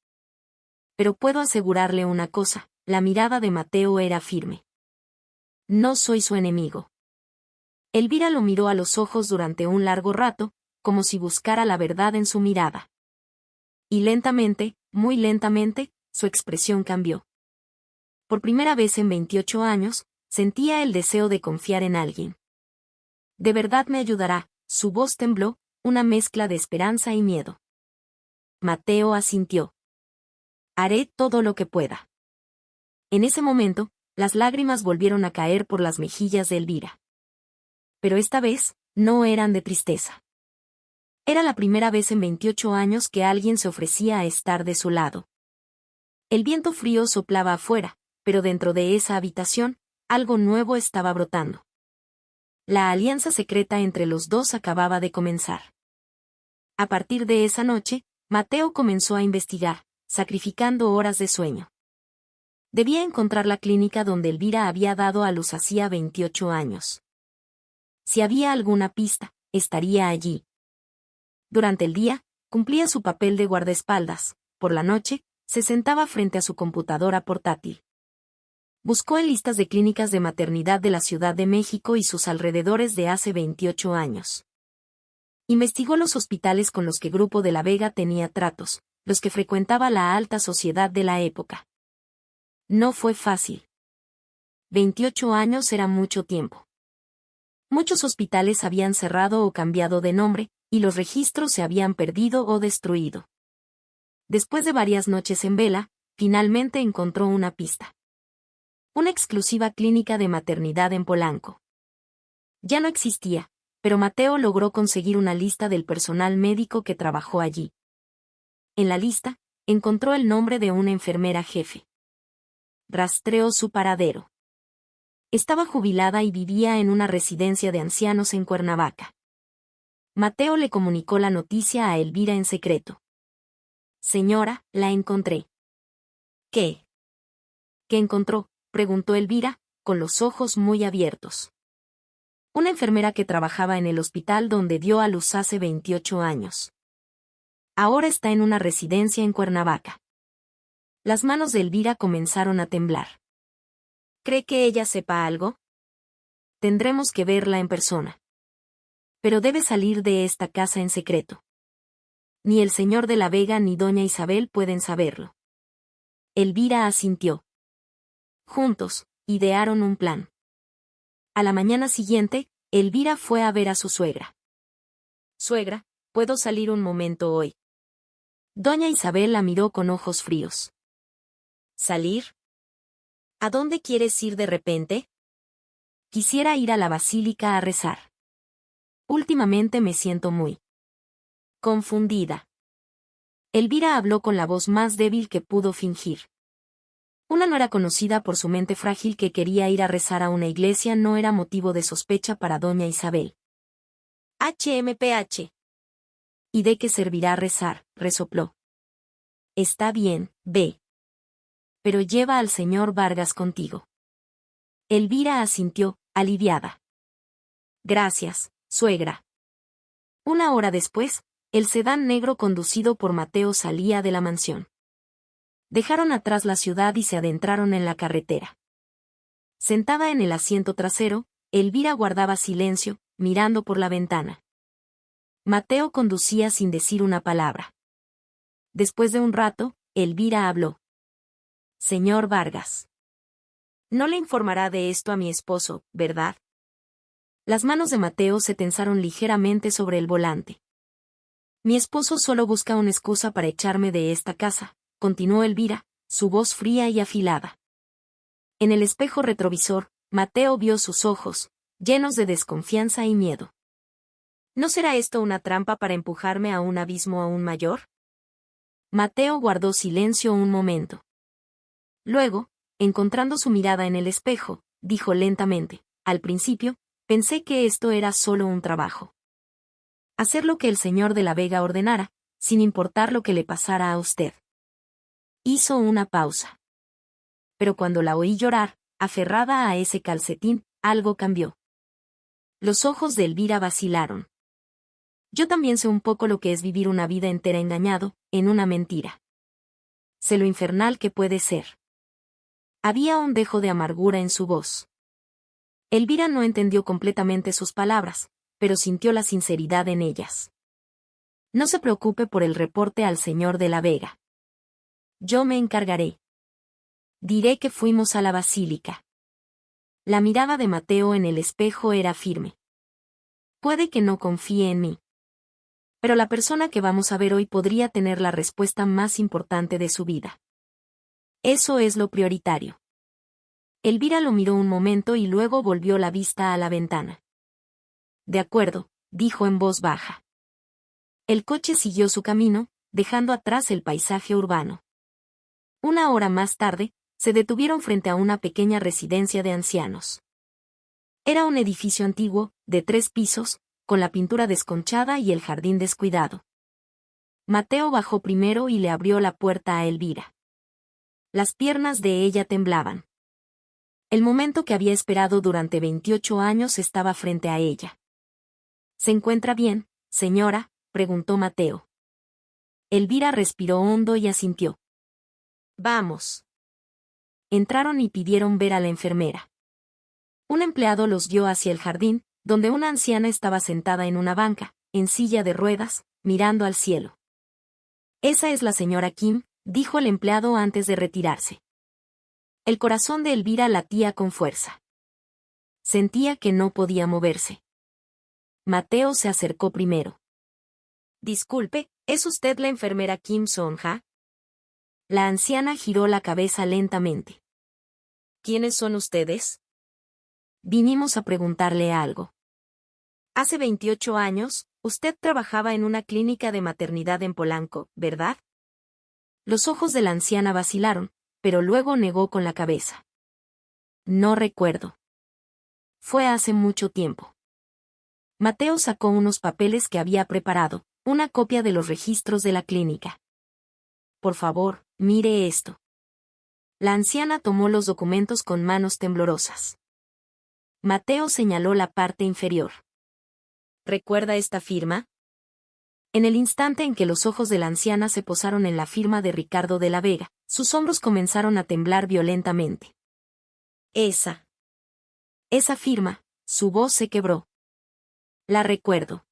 Pero puedo asegurarle una cosa, la mirada de Mateo era firme. No soy su enemigo. Elvira lo miró a los ojos durante un largo rato, como si buscara la verdad en su mirada. Y lentamente, muy lentamente, su expresión cambió. Por primera vez en 28 años, sentía el deseo de confiar en alguien. De verdad me ayudará, su voz tembló, una mezcla de esperanza y miedo. Mateo asintió. Haré todo lo que pueda. En ese momento, las lágrimas volvieron a caer por las mejillas de Elvira. Pero esta vez, no eran de tristeza. Era la primera vez en 28 años que alguien se ofrecía a estar de su lado. El viento frío soplaba afuera, pero dentro de esa habitación, algo nuevo estaba brotando. La alianza secreta entre los dos acababa de comenzar. A partir de esa noche, Mateo comenzó a investigar, sacrificando horas de sueño. Debía encontrar la clínica donde Elvira había dado a luz hacía 28 años. Si había alguna pista, estaría allí. Durante el día, cumplía su papel de guardaespaldas. Por la noche, se sentaba frente a su computadora portátil. Buscó en listas de clínicas de maternidad de la Ciudad de México y sus alrededores de hace 28 años. Investigó los hospitales con los que Grupo de la Vega tenía tratos, los que frecuentaba la alta sociedad de la época. No fue fácil. 28 años era mucho tiempo. Muchos hospitales habían cerrado o cambiado de nombre, y los registros se habían perdido o destruido. Después de varias noches en vela, finalmente encontró una pista. Una exclusiva clínica de maternidad en Polanco. Ya no existía, pero Mateo logró conseguir una lista del personal médico que trabajó allí. En la lista, encontró el nombre de una enfermera jefe. Rastreó su paradero. Estaba jubilada y vivía en una residencia de ancianos en Cuernavaca. Mateo le comunicó la noticia a Elvira en secreto. Señora, la encontré. ¿Qué? ¿Qué encontró?, preguntó Elvira, con los ojos muy abiertos. Una enfermera que trabajaba en el hospital donde dio a luz hace 28 años. Ahora está en una residencia en Cuernavaca. Las manos de Elvira comenzaron a temblar. ¿Cree que ella sepa algo? Tendremos que verla en persona. Pero debe salir de esta casa en secreto. Ni el señor de la Vega ni doña Isabel pueden saberlo. Elvira asintió. Juntos, idearon un plan. A la mañana siguiente, Elvira fue a ver a su suegra. Suegra, ¿puedo salir un momento hoy? Doña Isabel la miró con ojos fríos. ¿Salir? ¿A dónde quieres ir de repente? Quisiera ir a la basílica a rezar. Últimamente me siento muy confundida. Elvira habló con la voz más débil que pudo fingir. Una nuera conocida por su mente frágil que quería ir a rezar a una iglesia no era motivo de sospecha para doña Isabel. HMPH. ¿Y de qué servirá rezar?, resopló. Está bien, ve. Pero lleva al señor Vargas contigo. Elvira asintió, aliviada. Gracias, suegra. Una hora después, el sedán negro conducido por Mateo salía de la mansión. Dejaron atrás la ciudad y se adentraron en la carretera. Sentada en el asiento trasero, Elvira guardaba silencio, mirando por la ventana. Mateo conducía sin decir una palabra. Después de un rato, Elvira habló. Señor Vargas. No le informará de esto a mi esposo, ¿verdad? Las manos de Mateo se tensaron ligeramente sobre el volante. Mi esposo solo busca una excusa para echarme de esta casa, continuó Elvira, su voz fría y afilada. En el espejo retrovisor, Mateo vio sus ojos, llenos de desconfianza y miedo. ¿No será esto una trampa para empujarme a un abismo aún mayor? Mateo guardó silencio un momento. Luego, encontrando su mirada en el espejo, dijo lentamente, al principio, pensé que esto era solo un trabajo. Hacer lo que el señor de la Vega ordenara, sin importar lo que le pasara a usted. Hizo una pausa. Pero cuando la oí llorar, aferrada a ese calcetín, algo cambió. Los ojos de Elvira vacilaron. Yo también sé un poco lo que es vivir una vida entera engañado, en una mentira. Sé lo infernal que puede ser. Había un dejo de amargura en su voz. Elvira no entendió completamente sus palabras, pero sintió la sinceridad en ellas. No se preocupe por el reporte al señor de la Vega. Yo me encargaré. Diré que fuimos a la basílica. La mirada de Mateo en el espejo era firme. Puede que no confíe en mí. Pero la persona que vamos a ver hoy podría tener la respuesta más importante de su vida. Eso es lo prioritario. Elvira lo miró un momento y luego volvió la vista a la ventana. De acuerdo, dijo en voz baja. El coche siguió su camino, dejando atrás el paisaje urbano. Una hora más tarde, se detuvieron frente a una pequeña residencia de ancianos. Era un edificio antiguo, de 3 pisos, con la pintura desconchada y el jardín descuidado. Mateo bajó primero y le abrió la puerta a Elvira. Las piernas de ella temblaban. El momento que había esperado durante 28 años estaba frente a ella. ¿Se encuentra bien, señora?, preguntó Mateo. Elvira respiró hondo y asintió. Vamos. Entraron y pidieron ver a la enfermera. Un empleado los guió hacia el jardín, donde una anciana estaba sentada en una banca, en silla de ruedas, mirando al cielo. Esa es la señora Kim, dijo el empleado antes de retirarse. El corazón de Elvira latía con fuerza. Sentía que no podía moverse. Mateo se acercó primero. Disculpe, ¿es usted la enfermera Kim Son-ha? La anciana giró la cabeza lentamente. ¿Quiénes son ustedes? Vinimos a preguntarle algo. Hace 28 años, usted trabajaba en una clínica de maternidad en Polanco, ¿verdad? Los ojos de la anciana vacilaron, pero luego negó con la cabeza. No recuerdo. Fue hace mucho tiempo. Mateo sacó unos papeles que había preparado, una copia de los registros de la clínica. Por favor, mire esto. La anciana tomó los documentos con manos temblorosas. Mateo señaló la parte inferior. ¿Recuerda esta firma? En el instante en que los ojos de la anciana se posaron en la firma de Ricardo de la Vega, sus hombros comenzaron a temblar violentamente. Esa firma, su voz se quebró. La recuerdo.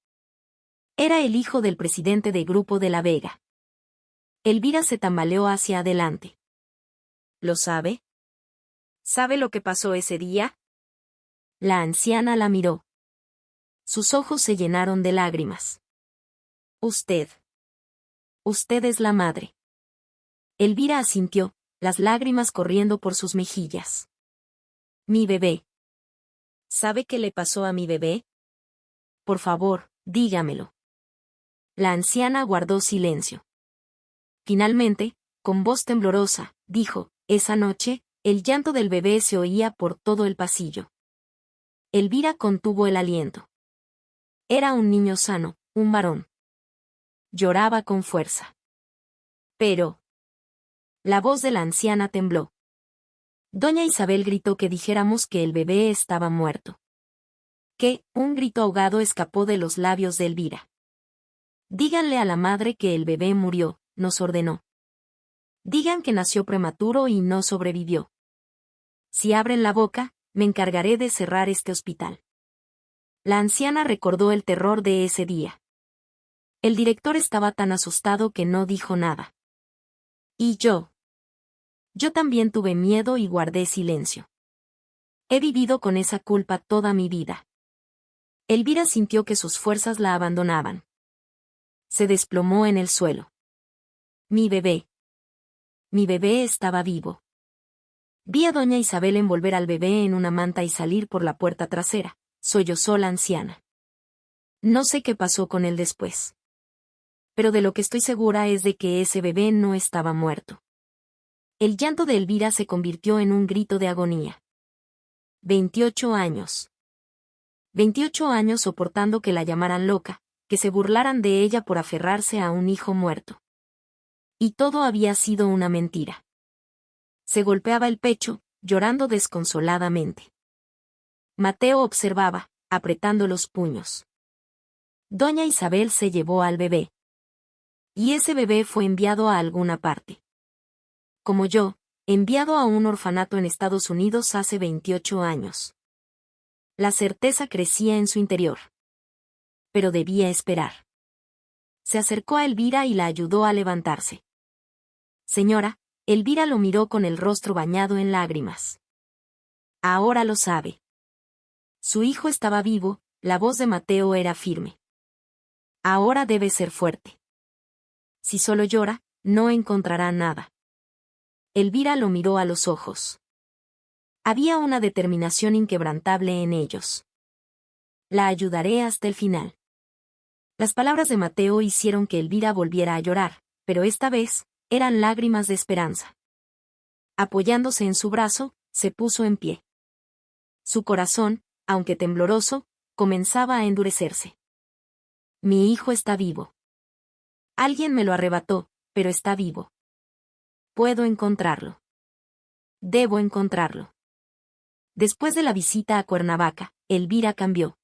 Era el hijo del presidente de Grupo de la Vega. Elvira se tambaleó hacia adelante. ¿Lo sabe? ¿Sabe lo que pasó ese día? La anciana la miró. Sus ojos se llenaron de lágrimas. Usted es la madre. Elvira asintió, las lágrimas corriendo por sus mejillas. Mi bebé. ¿Sabe qué le pasó a mi bebé? Por favor, dígamelo. La anciana guardó silencio. Finalmente, con voz temblorosa, dijo, esa noche, el llanto del bebé se oía por todo el pasillo. Elvira contuvo el aliento. Era un niño sano, un varón. Lloraba con fuerza. Pero... La voz de la anciana tembló. Doña Isabel gritó que dijéramos que el bebé estaba muerto. Que, un grito ahogado escapó de los labios de Elvira. Díganle a la madre que el bebé murió, nos ordenó. Digan que nació prematuro y no sobrevivió. Si abren la boca, me encargaré de cerrar este hospital. La anciana recordó el terror de ese día. El director estaba tan asustado que no dijo nada. Y yo. Yo también tuve miedo y guardé silencio. He vivido con esa culpa toda mi vida. Elvira sintió que sus fuerzas la abandonaban. Se desplomó en el suelo. Mi bebé. Mi bebé estaba vivo. Vi a doña Isabel envolver al bebé en una manta y salir por la puerta trasera, sollozó la anciana. No sé qué pasó con él después. Pero de lo que estoy segura es de que ese bebé no estaba muerto. El llanto de Elvira se convirtió en un grito de agonía. 28 años. 28 años soportando que la llamaran loca, que se burlaran de ella por aferrarse a un hijo muerto. Y todo había sido una mentira. Se golpeaba el pecho, llorando desconsoladamente. Mateo observaba, apretando los puños. Doña Isabel se llevó al bebé. Y ese bebé fue enviado a alguna parte. Como yo, enviado a un orfanato en Estados Unidos hace 28 años. La certeza crecía en su interior. Pero debía esperar. Se acercó a Elvira y la ayudó a levantarse. Señora, Elvira lo miró con el rostro bañado en lágrimas. Ahora lo sabe. Su hijo estaba vivo, la voz de Mateo era firme. Ahora debe ser fuerte. Si solo llora, no encontrará nada. Elvira lo miró a los ojos. Había una determinación inquebrantable en ellos. La ayudaré hasta el final. Las palabras de Mateo hicieron que Elvira volviera a llorar, pero esta vez, eran lágrimas de esperanza. Apoyándose en su brazo, se puso en pie. Su corazón, aunque tembloroso, comenzaba a endurecerse. Mi hijo está vivo. Alguien me lo arrebató, pero está vivo. Puedo encontrarlo. Debo encontrarlo. Después de la visita a Cuernavaca, Elvira cambió.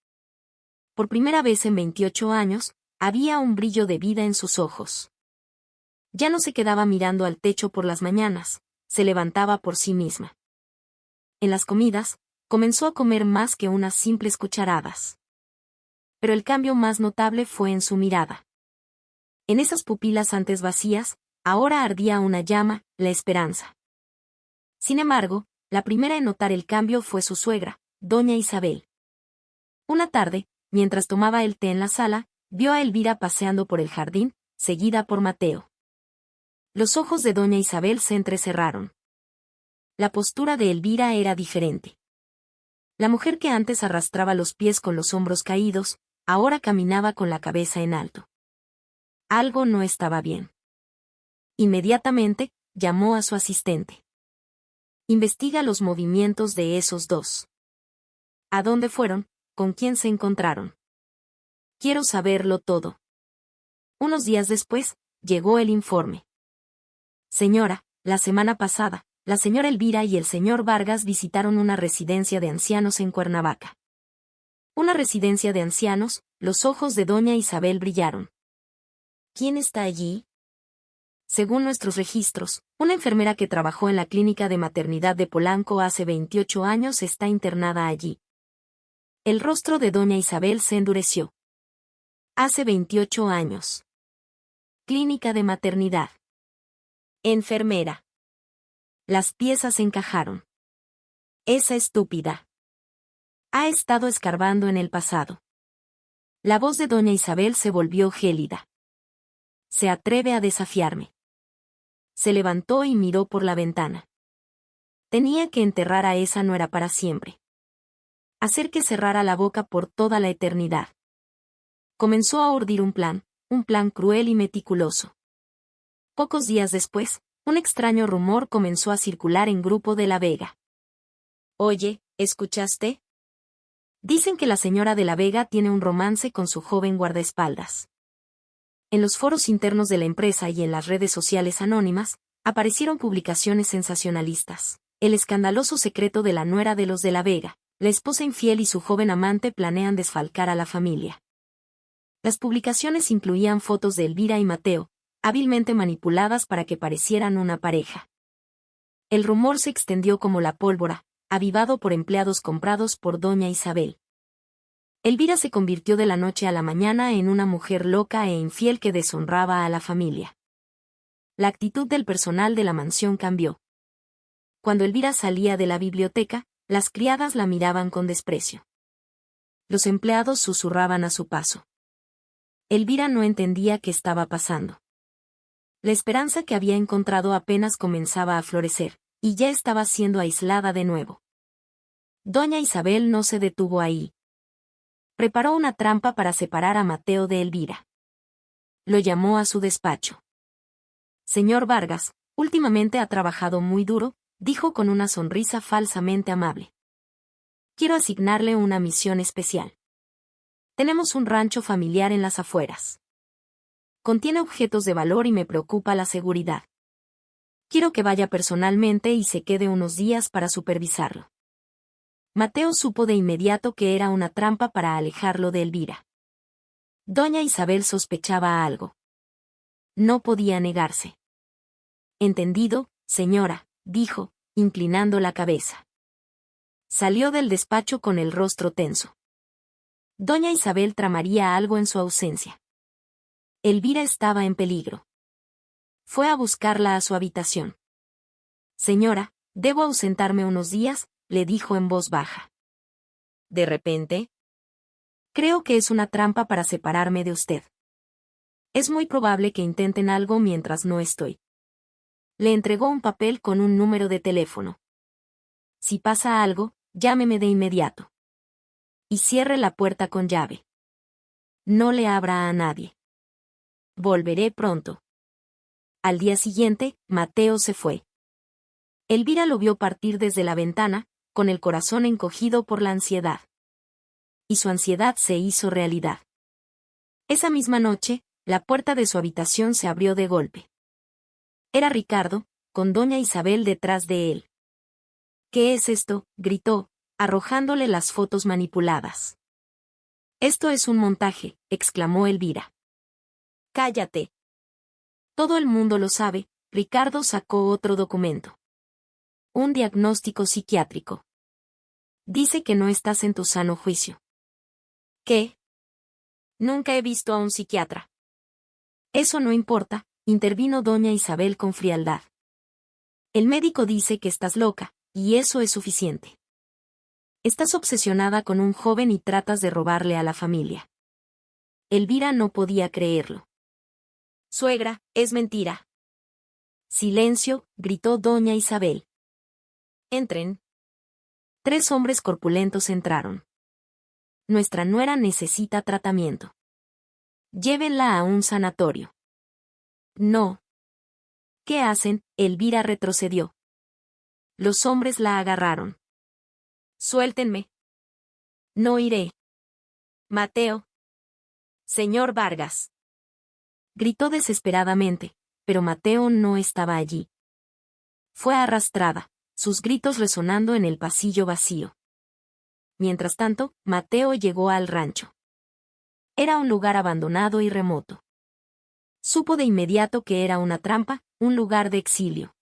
Por primera vez en 28 años, había un brillo de vida en sus ojos. Ya no se quedaba mirando al techo por las mañanas, se levantaba por sí misma. En las comidas, comenzó a comer más que unas simples cucharadas. Pero el cambio más notable fue en su mirada. En esas pupilas antes vacías, ahora ardía una llama, la esperanza. Sin embargo, la primera en notar el cambio fue su suegra, doña Isabel. Una tarde, mientras tomaba el té en la sala, vio a Elvira paseando por el jardín, seguida por Mateo. Los ojos de doña Isabel se entrecerraron. La postura de Elvira era diferente. La mujer que antes arrastraba los pies con los hombros caídos, ahora caminaba con la cabeza en alto. Algo no estaba bien. Inmediatamente, llamó a su asistente. Investiga los movimientos de esos dos. ¿A dónde fueron? ¿Con quién se encontraron? Quiero saberlo todo. Unos días después, llegó el informe. Señora, la semana pasada, la señora Elvira y el señor Vargas visitaron una residencia de ancianos en Cuernavaca. Una residencia de ancianos, los ojos de doña Isabel brillaron. ¿Quién está allí? Según nuestros registros, una enfermera que trabajó en la clínica de maternidad de Polanco hace 28 años está internada allí. El rostro de doña Isabel se endureció. Hace 28 años. Clínica de maternidad. Enfermera. Las piezas encajaron. Esa estúpida. Ha estado escarbando en el pasado. La voz de doña Isabel se volvió gélida. Se atreve a desafiarme. Se levantó y miró por la ventana. Tenía que enterrar a esa nuera para siempre. Hacer que cerrara la boca por toda la eternidad. Comenzó a urdir un plan cruel y meticuloso. Pocos días después, un extraño rumor comenzó a circular en Grupo de la Vega. Oye, ¿escuchaste? Dicen que la señora de la Vega tiene un romance con su joven guardaespaldas. En los foros internos de la empresa y en las redes sociales anónimas, aparecieron publicaciones sensacionalistas. El escandaloso secreto de la nuera de los de la Vega, la esposa infiel y su joven amante planean desfalcar a la familia. Las publicaciones incluían fotos de Elvira y Mateo, hábilmente manipuladas para que parecieran una pareja. El rumor se extendió como la pólvora, avivado por empleados comprados por doña Isabel. Elvira se convirtió de la noche a la mañana en una mujer loca e infiel que deshonraba a la familia. La actitud del personal de la mansión cambió. Cuando Elvira salía de la biblioteca, las criadas la miraban con desprecio. Los empleados susurraban a su paso. Elvira no entendía qué estaba pasando. La esperanza que había encontrado apenas comenzaba a florecer, y ya estaba siendo aislada de nuevo. Doña Isabel no se detuvo ahí. Preparó una trampa para separar a Mateo de Elvira. Lo llamó a su despacho. Señor Vargas, últimamente ha trabajado muy duro, dijo con una sonrisa falsamente amable. Quiero asignarle una misión especial. Tenemos un rancho familiar en las afueras. Contiene objetos de valor y me preocupa la seguridad. Quiero que vaya personalmente y se quede unos días para supervisarlo. Mateo supo de inmediato que era una trampa para alejarlo de Elvira. Doña Isabel sospechaba algo. No podía negarse. Entendido, señora, dijo, inclinando la cabeza. Salió del despacho con el rostro tenso. Doña Isabel tramaría algo en su ausencia. Elvira estaba en peligro. Fue a buscarla a su habitación. Señora, debo ausentarme unos días, le dijo en voz baja. De repente, creo que es una trampa para separarme de usted. Es muy probable que intenten algo mientras no estoy. Le entregó un papel con un número de teléfono. Si pasa algo, llámeme de inmediato. Y cierre la puerta con llave. No le abra a nadie. Volveré pronto. Al día siguiente, Mateo se fue. Elvira lo vio partir desde la ventana, con el corazón encogido por la ansiedad. Y su ansiedad se hizo realidad. Esa misma noche, la puerta de su habitación se abrió de golpe. Era Ricardo, con doña Isabel detrás de él. ¿Qué es esto?, gritó, arrojándole las fotos manipuladas. Esto es un montaje, exclamó Elvira. Cállate. Todo el mundo lo sabe. Ricardo sacó otro documento. Un diagnóstico psiquiátrico. Dice que no estás en tu sano juicio. ¿Qué? Nunca he visto a un psiquiatra. Eso no importa, intervino doña Isabel con frialdad. El médico dice que estás loca, y eso es suficiente. Estás obsesionada con un joven y tratas de robarle a la familia. Elvira no podía creerlo. Suegra, es mentira. Silencio, gritó doña Isabel. Entren. 3 hombres corpulentos entraron. Nuestra nuera necesita tratamiento. Llévenla a un sanatorio. No. ¿Qué hacen? Elvira retrocedió. Los hombres la agarraron. Suéltenme. No iré. Mateo. Señor Vargas. Gritó desesperadamente, pero Mateo no estaba allí. Fue arrastrada, sus gritos resonando en el pasillo vacío. Mientras tanto, Mateo llegó al rancho. Era un lugar abandonado y remoto. Supo de inmediato que era una trampa, un lugar de exilio.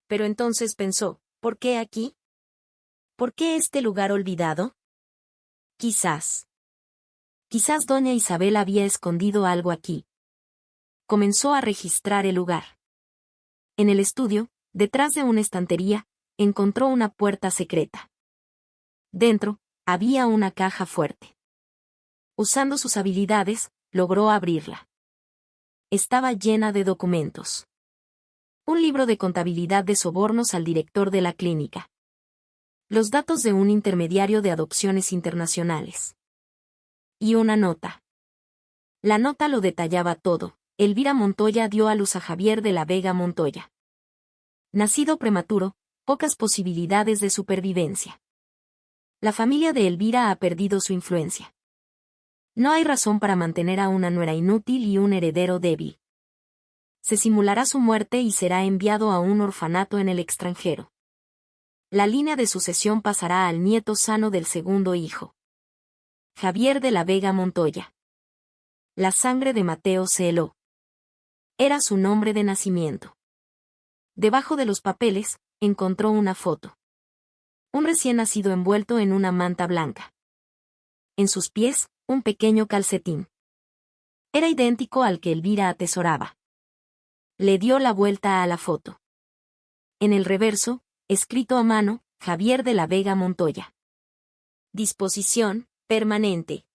Pero entonces pensó, ¿por qué aquí? ¿Por qué este lugar olvidado? Quizás doña Isabel había escondido algo aquí. Comenzó a registrar el lugar. En el estudio, detrás de una estantería, encontró una puerta secreta. Dentro, había una caja fuerte. Usando sus habilidades, logró abrirla. Estaba llena de documentos. Un libro de contabilidad de sobornos al director de la clínica. Los datos de un intermediario de adopciones internacionales. Y una nota. La nota lo detallaba todo. Elvira Montoya dio a luz a Javier de la Vega Montoya. Nacido prematuro, pocas posibilidades de supervivencia. La familia de Elvira ha perdido su influencia. No hay razón para mantener a una nuera inútil y un heredero débil. Se simulará su muerte y será enviado a un orfanato en el extranjero. La línea de sucesión pasará al nieto sano del segundo hijo. Javier de la Vega Montoya. La sangre de Mateo se heló. Era su nombre de nacimiento. Debajo de los papeles, encontró una foto. Un recién nacido envuelto en una manta blanca. En sus pies, un pequeño calcetín. Era idéntico al que Elvira atesoraba. Le dio la vuelta a la foto. En el reverso, escrito a mano, Javier de la Vega Montoya. Disposición, permanente.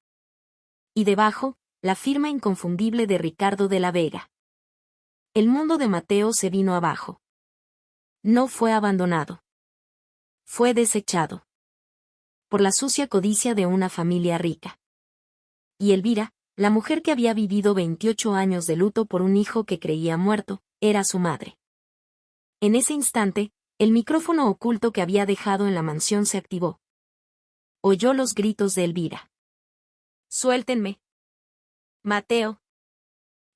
Y debajo, la firma inconfundible de Ricardo de la Vega. El mundo de Mateo se vino abajo. No fue abandonado. Fue desechado. Por la sucia codicia de una familia rica. Y Elvira, la mujer que había vivido 28 años de luto por un hijo que creía muerto, era su madre. En ese instante, el micrófono oculto que había dejado en la mansión se activó. Oyó los gritos de Elvira. Suéltenme. Mateo.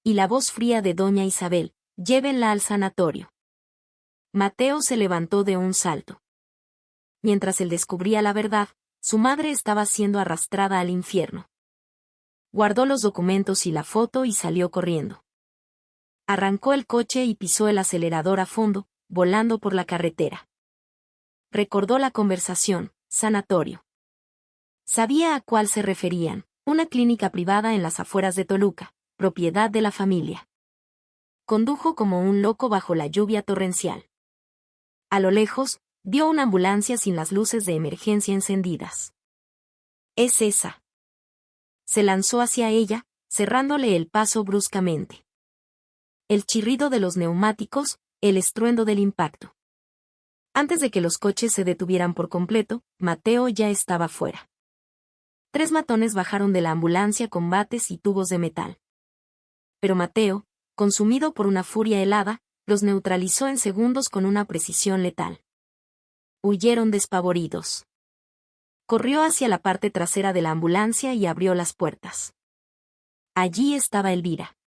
Y la voz fría de doña Isabel, llévenla al sanatorio. Mateo se levantó de un salto. Mientras él descubría la verdad, su madre estaba siendo arrastrada al infierno. Guardó los documentos y la foto y salió corriendo. Arrancó el coche y pisó el acelerador a fondo, volando por la carretera. Recordó la conversación, sanatorio. Sabía a cuál se referían, una clínica privada en las afueras de Toluca, propiedad de la familia. Condujo como un loco bajo la lluvia torrencial. A lo lejos, vio una ambulancia sin las luces de emergencia encendidas. «Es esa». Se lanzó hacia ella, cerrándole el paso bruscamente. El chirrido de los neumáticos, el estruendo del impacto. Antes de que los coches se detuvieran por completo, Mateo ya estaba fuera. 3 matones bajaron de la ambulancia con bates y tubos de metal. Pero Mateo, consumido por una furia helada, los neutralizó en segundos con una precisión letal. Huyeron despavoridos. Corrió hacia la parte trasera de la ambulancia y abrió las puertas. Allí estaba Elvira.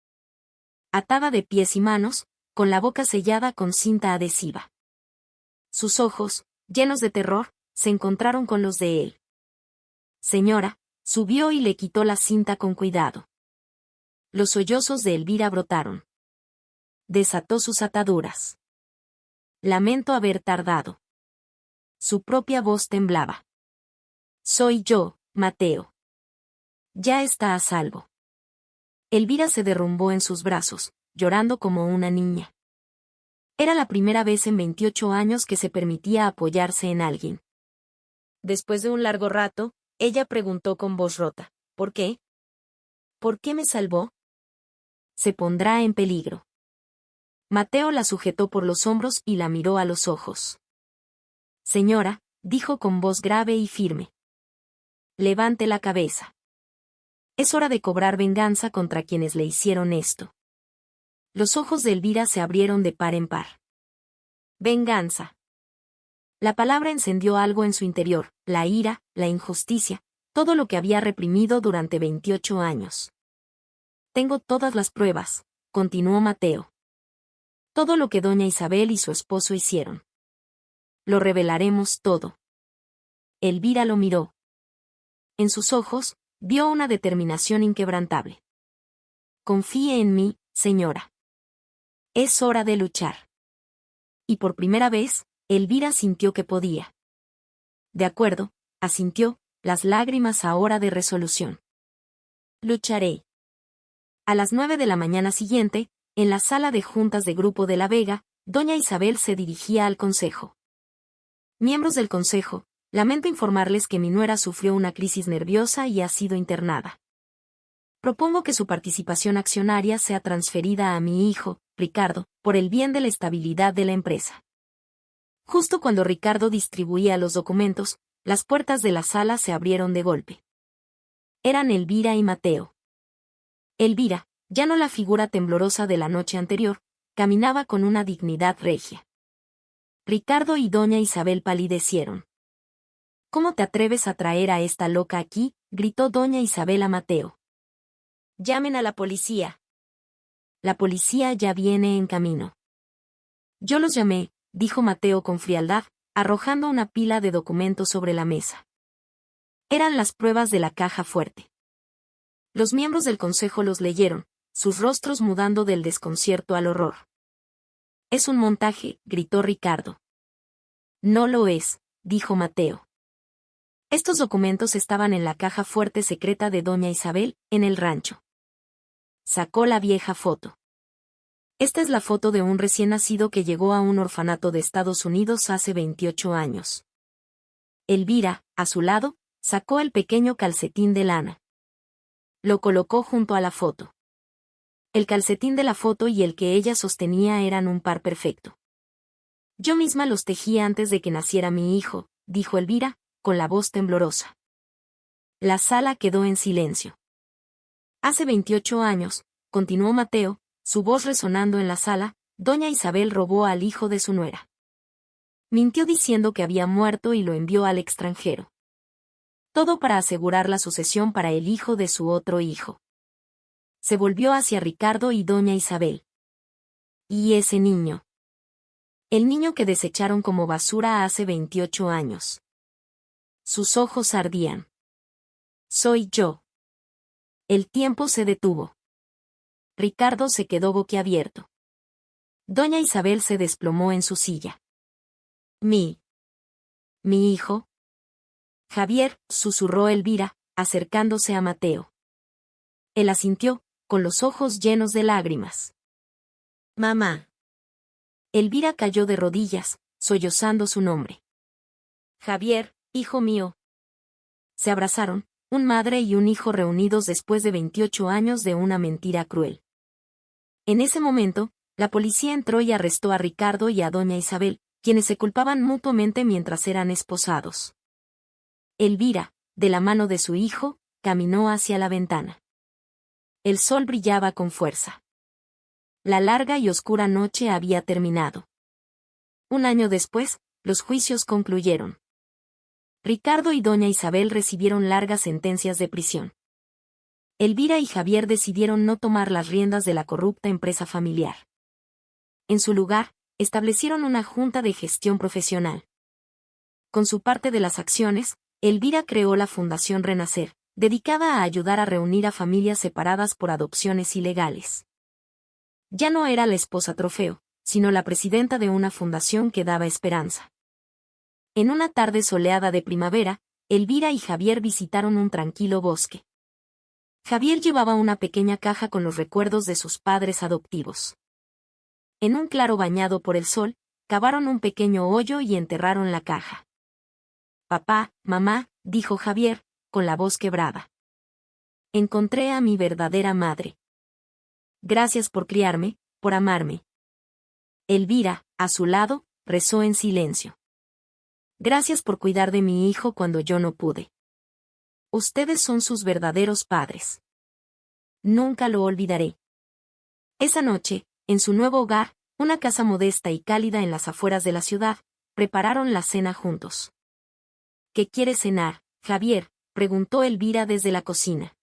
Atada de pies y manos, con la boca sellada con cinta adhesiva. Sus ojos, llenos de terror, se encontraron con los de él. «Señora», subió y le quitó la cinta con cuidado. Los sollozos de Elvira brotaron. Desató sus ataduras. «Lamento haber tardado». Su propia voz temblaba. «Soy yo, Mateo». «Ya está a salvo». Elvira se derrumbó en sus brazos, llorando como una niña. Era la primera vez en 28 años que se permitía apoyarse en alguien. Después de un largo rato, ella preguntó con voz rota, «¿Por qué? ¿Por qué me salvó?» «Se pondrá en peligro». Mateo la sujetó por los hombros y la miró a los ojos. «Señora», dijo con voz grave y firme. «Levante la cabeza. Es hora de cobrar venganza contra quienes le hicieron esto». Los ojos de Elvira se abrieron de par en par. Venganza. La palabra encendió algo en su interior, la ira, la injusticia, todo lo que había reprimido durante 28 años. «Tengo todas las pruebas», continuó Mateo. «Todo lo que doña Isabel y su esposo hicieron. Lo revelaremos todo». Elvira lo miró. En sus ojos, vio una determinación inquebrantable. «Confíe en mí, señora. Es hora de luchar». Y por primera vez, Elvira sintió que podía. «De acuerdo», asintió, las lágrimas ahora de resolución. «Lucharé». A las 9 de la mañana siguiente, en la sala de juntas de Grupo de la Vega, doña Isabel se dirigía al consejo. «Miembros del consejo, lamento informarles que mi nuera sufrió una crisis nerviosa y ha sido internada. Propongo que su participación accionaria sea transferida a mi hijo, Ricardo, por el bien de la estabilidad de la empresa». Justo cuando Ricardo distribuía los documentos, las puertas de la sala se abrieron de golpe. Eran Elvira y Mateo. Elvira, ya no la figura temblorosa de la noche anterior, caminaba con una dignidad regia. Ricardo y doña Isabel palidecieron. «¿Cómo te atreves a traer a esta loca aquí?», gritó doña Isabel a Mateo. «Llamen a la policía». «La policía ya viene en camino». «Yo los llamé», dijo Mateo con frialdad, arrojando una pila de documentos sobre la mesa. Eran las pruebas de la caja fuerte. Los miembros del consejo los leyeron, sus rostros mudando del desconcierto al horror. «Es un montaje», gritó Ricardo. «No lo es», dijo Mateo. Estos documentos estaban en la caja fuerte secreta de doña Isabel, en el rancho. Sacó la vieja foto. Esta es la foto de un recién nacido que llegó a un orfanato de Estados Unidos hace 28 años. Elvira, a su lado, sacó el pequeño calcetín de lana. Lo colocó junto a la foto. El calcetín de la foto y el que ella sostenía eran un par perfecto. «Yo misma los tejí antes de que naciera mi hijo», dijo Elvira, con la voz temblorosa. La sala quedó en silencio. «Hace 28 años», continuó Mateo, su voz resonando en la sala, «doña Isabel robó al hijo de su nuera. Mintió diciendo que había muerto y lo envió al extranjero. Todo para asegurar la sucesión para el hijo de su otro hijo. Se volvió hacia Ricardo y doña Isabel. ¿Y ese niño? El niño que desecharon como basura hace 28 años. Sus ojos ardían. Soy yo. El tiempo se detuvo. Ricardo se quedó boquiabierto. Doña Isabel se desplomó en su silla. Mi hijo. Javier, susurró Elvira, acercándose a Mateo. Él asintió, con los ojos llenos de lágrimas. Mamá. Elvira cayó de rodillas, sollozando su nombre. Javier, hijo mío. Se abrazaron, un madre y un hijo reunidos después de 28 años de una mentira cruel. En ese momento, la policía entró y arrestó a Ricardo y a doña Isabel, quienes se culpaban mutuamente mientras eran esposados. Elvira, de la mano de su hijo, caminó hacia la ventana. El sol brillaba con fuerza. La larga y oscura noche había terminado. Un año después, los juicios concluyeron. Ricardo y doña Isabel recibieron largas sentencias de prisión. Elvira y Javier decidieron no tomar las riendas de la corrupta empresa familiar. En su lugar, establecieron una junta de gestión profesional. Con su parte de las acciones, Elvira creó la Fundación Renacer, dedicada a ayudar a reunir a familias separadas por adopciones ilegales. Ya no era la esposa trofeo, sino la presidenta de una fundación que daba esperanza. En una tarde soleada de primavera, Elvira y Javier visitaron un tranquilo bosque. Javier llevaba una pequeña caja con los recuerdos de sus padres adoptivos. En un claro bañado por el sol, cavaron un pequeño hoyo y enterraron la caja. Papá, mamá, dijo Javier, con la voz quebrada. Encontré a mi verdadera madre. Gracias por criarme, por amarme. Elvira, a su lado, rezó en silencio. Gracias por cuidar de mi hijo cuando yo no pude. Ustedes son sus verdaderos padres. Nunca lo olvidaré. Esa noche, en su nuevo hogar, una casa modesta y cálida en las afueras de la ciudad, prepararon la cena juntos. ¿Qué quieres cenar, Javier?, preguntó Elvira desde la cocina.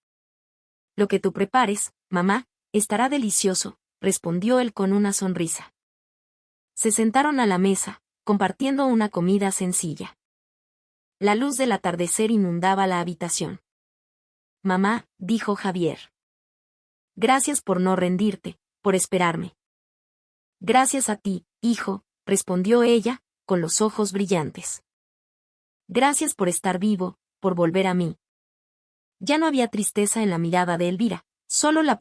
Lo que tú prepares, mamá, estará delicioso, respondió él con una sonrisa. Se sentaron a la mesa, compartiendo una comida sencilla. La luz del atardecer inundaba la habitación. Mamá, dijo Javier. Gracias por no rendirte, por esperarme. Gracias a ti, hijo, respondió ella, con los ojos brillantes. Gracias por estar vivo, por volver a mí. Ya no había tristeza en la mirada de Elvira, solo la